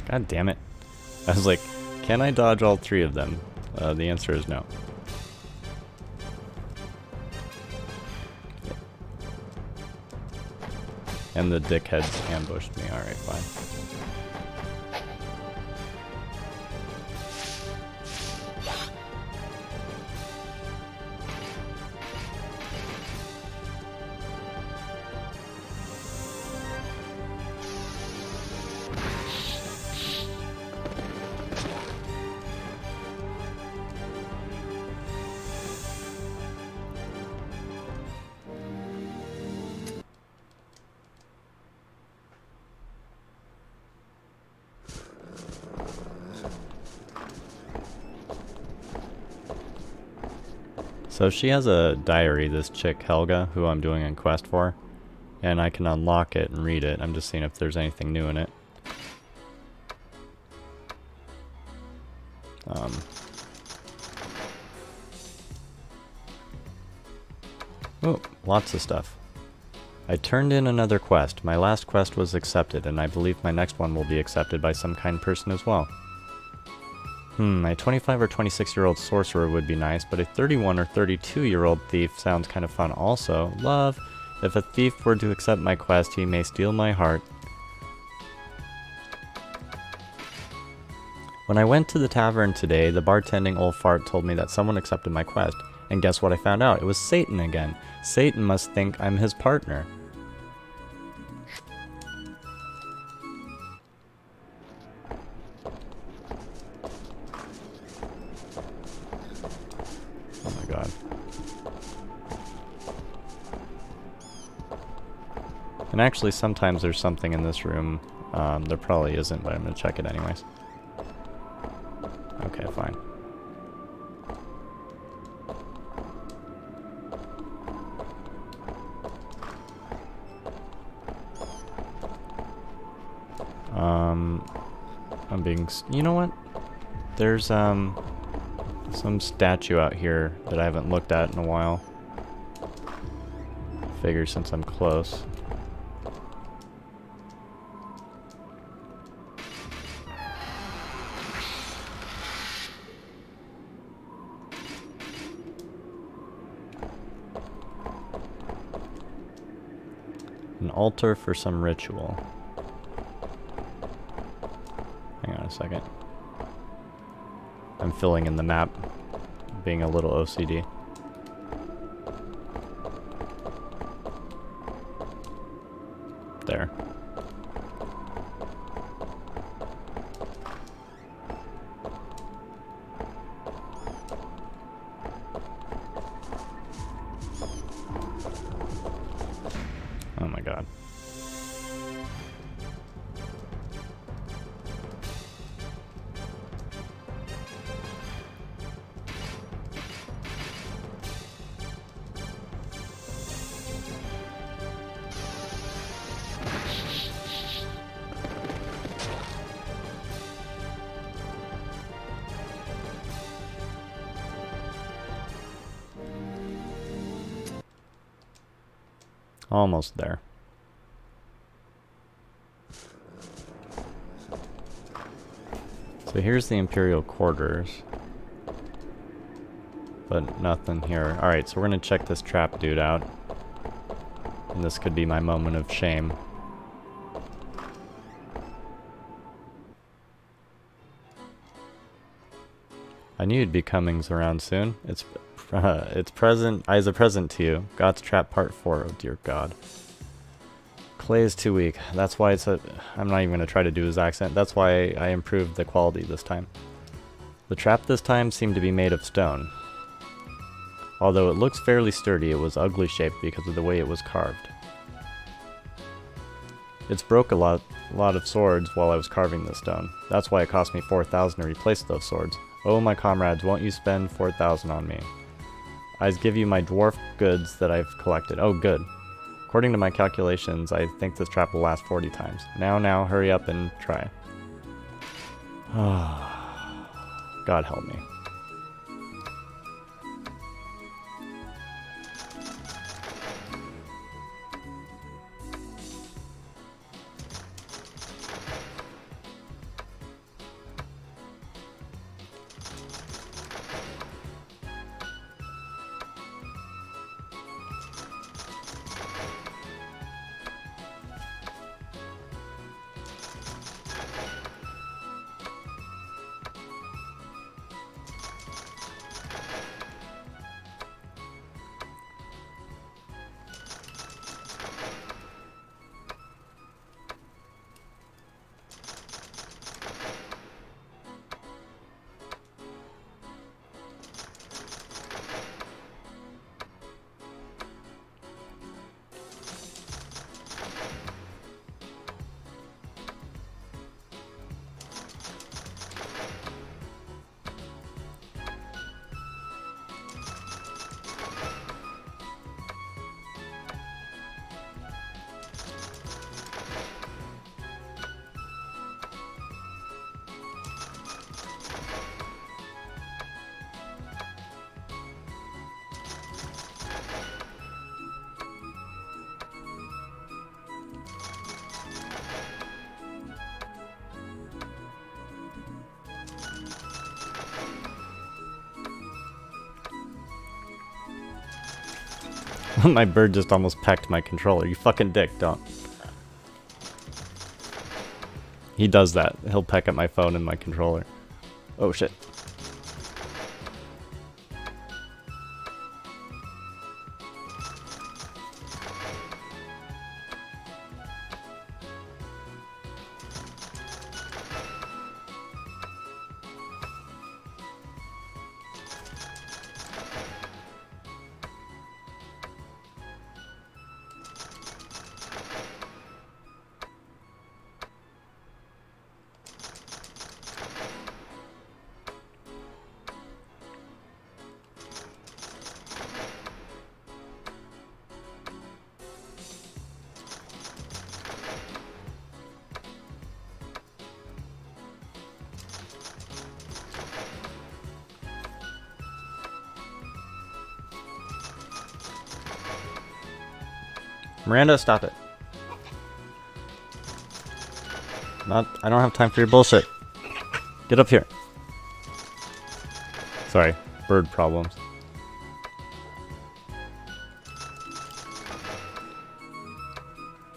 God damn it. I was like, can I dodge all three of them? The answer is no. And the dickheads ambushed me. Alright, fine. So she has a diary, this chick Helga, who I'm doing a quest for, and I can unlock it and read it. I'm just seeing if there's anything new in it. Oh, lots of stuff. I turned in another quest. My last quest was accepted, and I believe my next one will be accepted by some kind person as well. A 25 or 26-year-old sorcerer would be nice, but a 31 or 32-year-old thief sounds kind of fun also. Love, if a thief were to accept my quest, he may steal my heart. When I went to the tavern today, the bartending old fart told me that someone accepted my quest. And guess what I found out? It was Satan again. Satan must think I'm his partner. Oh my god. And actually sometimes there's something in this room. There probably isn't, but I'm gonna check it anyways. Okay, fine. I'm being... You know what? There's, some statue out here that I haven't looked at in a while. Figure since I'm close. An altar for some ritual. Hang on a second. I'm filling in the map, being a little OCD. There. Oh my god. Almost there. So here's the Imperial quarters. But nothing here. Alright, so we're gonna check this trap dude out. And this could be my moment of shame. I knew you'd be coming around soon. It's present as a present to you. God's Trap Part 4. Oh dear God. Clay is too weak. That's why it's a... I'm not even going to try to do his accent. That's why I improved the quality this time. The trap this time seemed to be made of stone. Although it looks fairly sturdy, it was ugly shaped because of the way it was carved. It's broke a lot of swords while I was carving the stone. That's why it cost me 4,000 to replace those swords. Oh, my comrades, won't you spend 4,000 on me? I give you my dwarf goods that I've collected. Oh, good. According to my calculations, I think this trap will last 40 times. Now, hurry up and try. God help me. My bird just almost pecked my controller. You fucking dick, don't. He does that. He'll peck at my phone and my controller. Oh shit. Miranda, stop it. I don't have time for your bullshit. Get up here. Sorry, bird problems.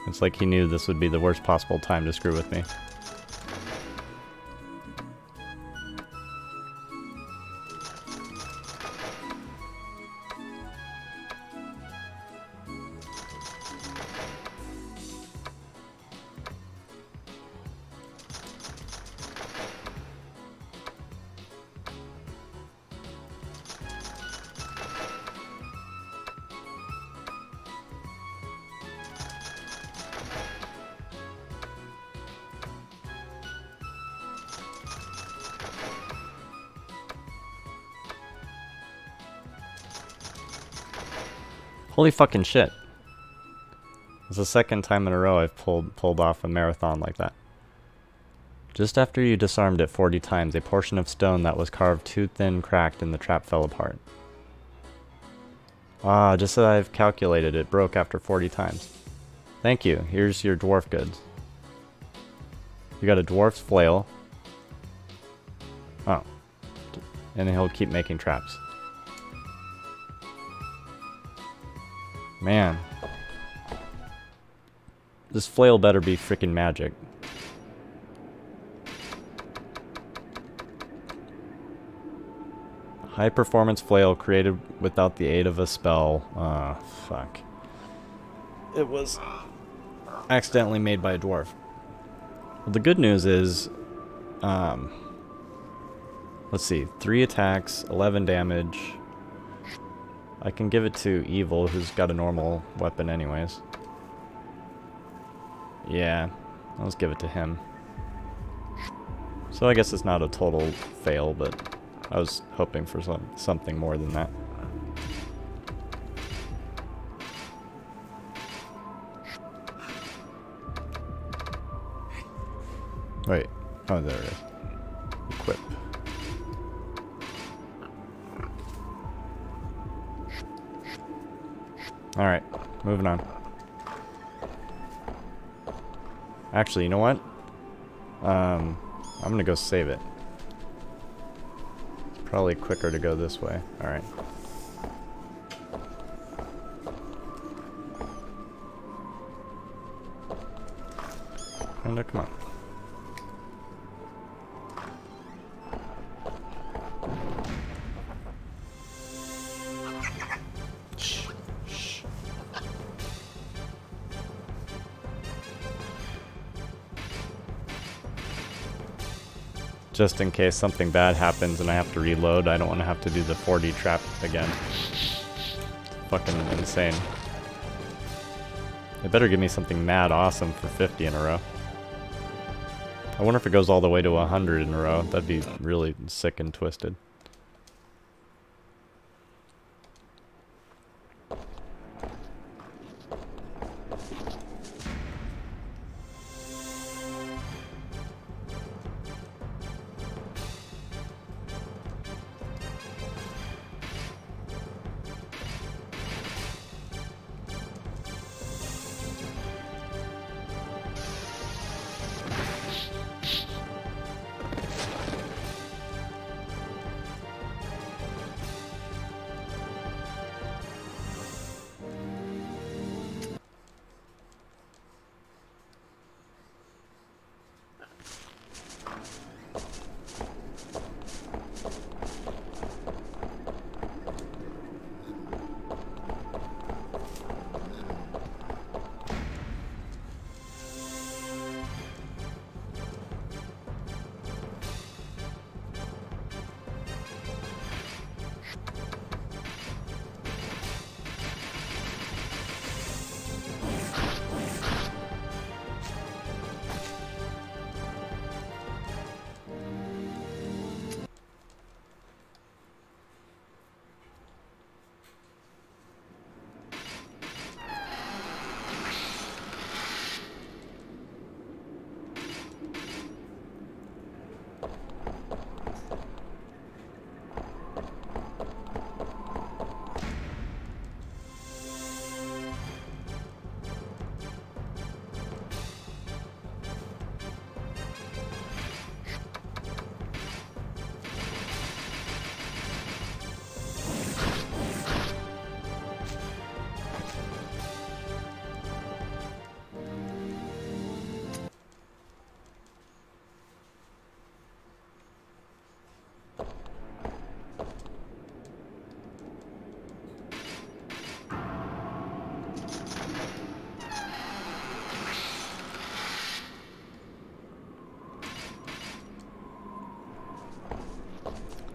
It's like he knew this would be the worst possible time to screw with me. Holy fucking shit. It's the second time in a row I've pulled off a marathon like that. Just after you disarmed it 40 times, a portion of stone that was carved too thin cracked and the trap fell apart. Ah, just as I've calculated, it broke after 40 times. Thank you. Here's your dwarf goods. You got a dwarf's flail. Oh. And then he'll keep making traps. Man. This flail better be freaking magic. High performance flail created without the aid of a spell. Fuck. It was accidentally made by a dwarf. Well, the good news is, let's see, 3 attacks, 11 damage. I can give it to Evil, who's got a normal weapon anyways. Yeah, let's give it to him. So I guess it's not a total fail, but I was hoping for something more than that. Wait. Oh, there it is. Equip. Alright, moving on. Actually, you know what? I'm gonna go save it. It's probably quicker to go this way. Alright. Come on. Just in case something bad happens and I have to reload, I don't want to have to do the 4D trap again. It's fucking insane. They better give me something mad awesome for 50 in a row. I wonder if it goes all the way to 100 in a row. That'd be really sick and twisted.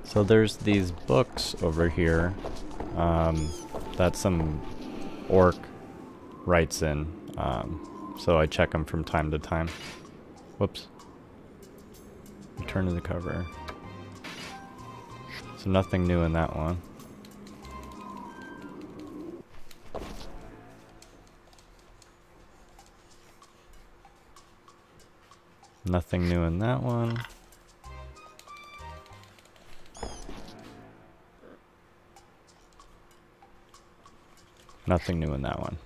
So there's these books over here that some orc writes in. So I check them from time to time. Whoops. Return to the cover. So nothing new in that one. Nothing new in that one. Nothing new in that one.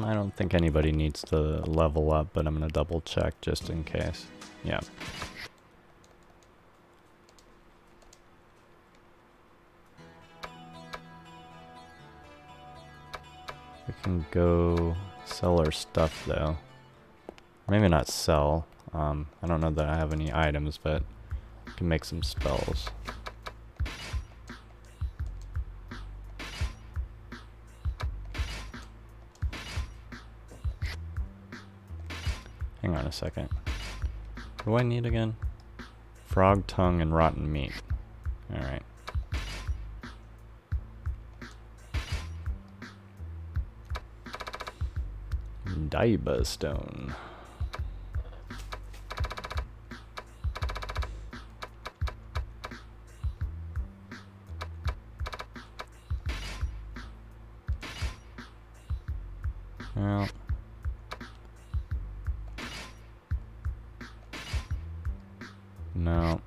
I don't think anybody needs to level up, but I'm gonna double check just in case. Yeah. We can go sell our stuff though. Maybe not sell. I don't know that I have any items, but I can make some spells. Hang on a second. What do I need again? Frog tongue and rotten meat. Alright. Daiba stone. Well. No.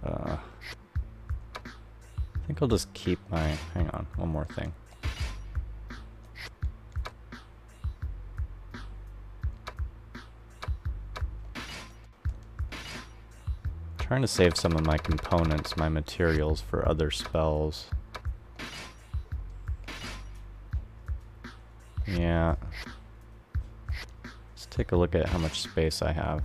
I think I'll just keep my... Hang on, one more thing. Trying to save some of my components, my materials for other spells. Yeah. Let's take a look at how much space I have.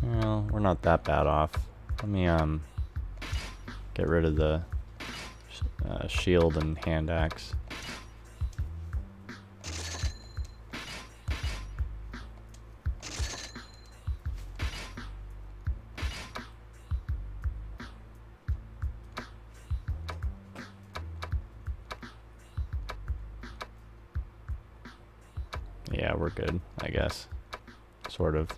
Well, we're not that bad off. Let me get rid of the shield and hand axe. Yeah, we're good, I guess. Sort of.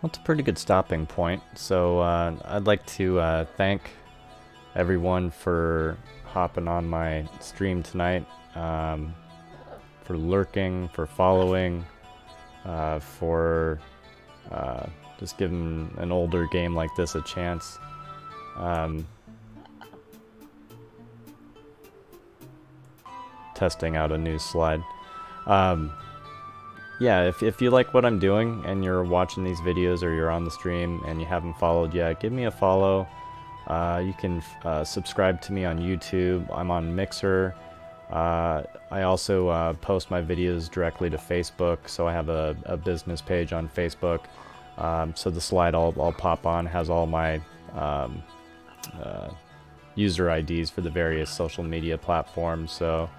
That's a pretty good stopping point. So I'd like to thank everyone for hopping on my stream tonight, for lurking, for following, for just giving an older game like this a chance. Testing out a new slide. Yeah, if you like what I'm doing and you're watching these videos or you're on the stream and you haven't followed yet, give me a follow. You can subscribe to me on YouTube. I'm on Mixer. I also post my videos directly to Facebook, so I have a business page on Facebook. So the slide I'll pop on has all my user IDs for the various social media platforms. So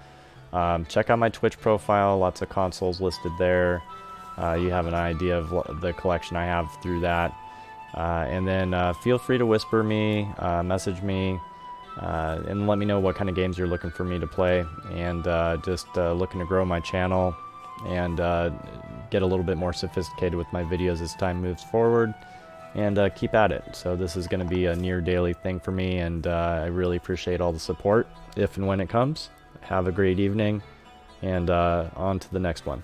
Check out my Twitch profile, lots of consoles listed there. You have an idea of the collection I have through that. And then feel free to whisper me, message me, and let me know what kind of games you're looking for me to play. And just looking to grow my channel and get a little bit more sophisticated with my videos as time moves forward. And keep at it. So this is going to be a near daily thing for me, and I really appreciate all the support if and when it comes. Have a great evening, and on to the next one.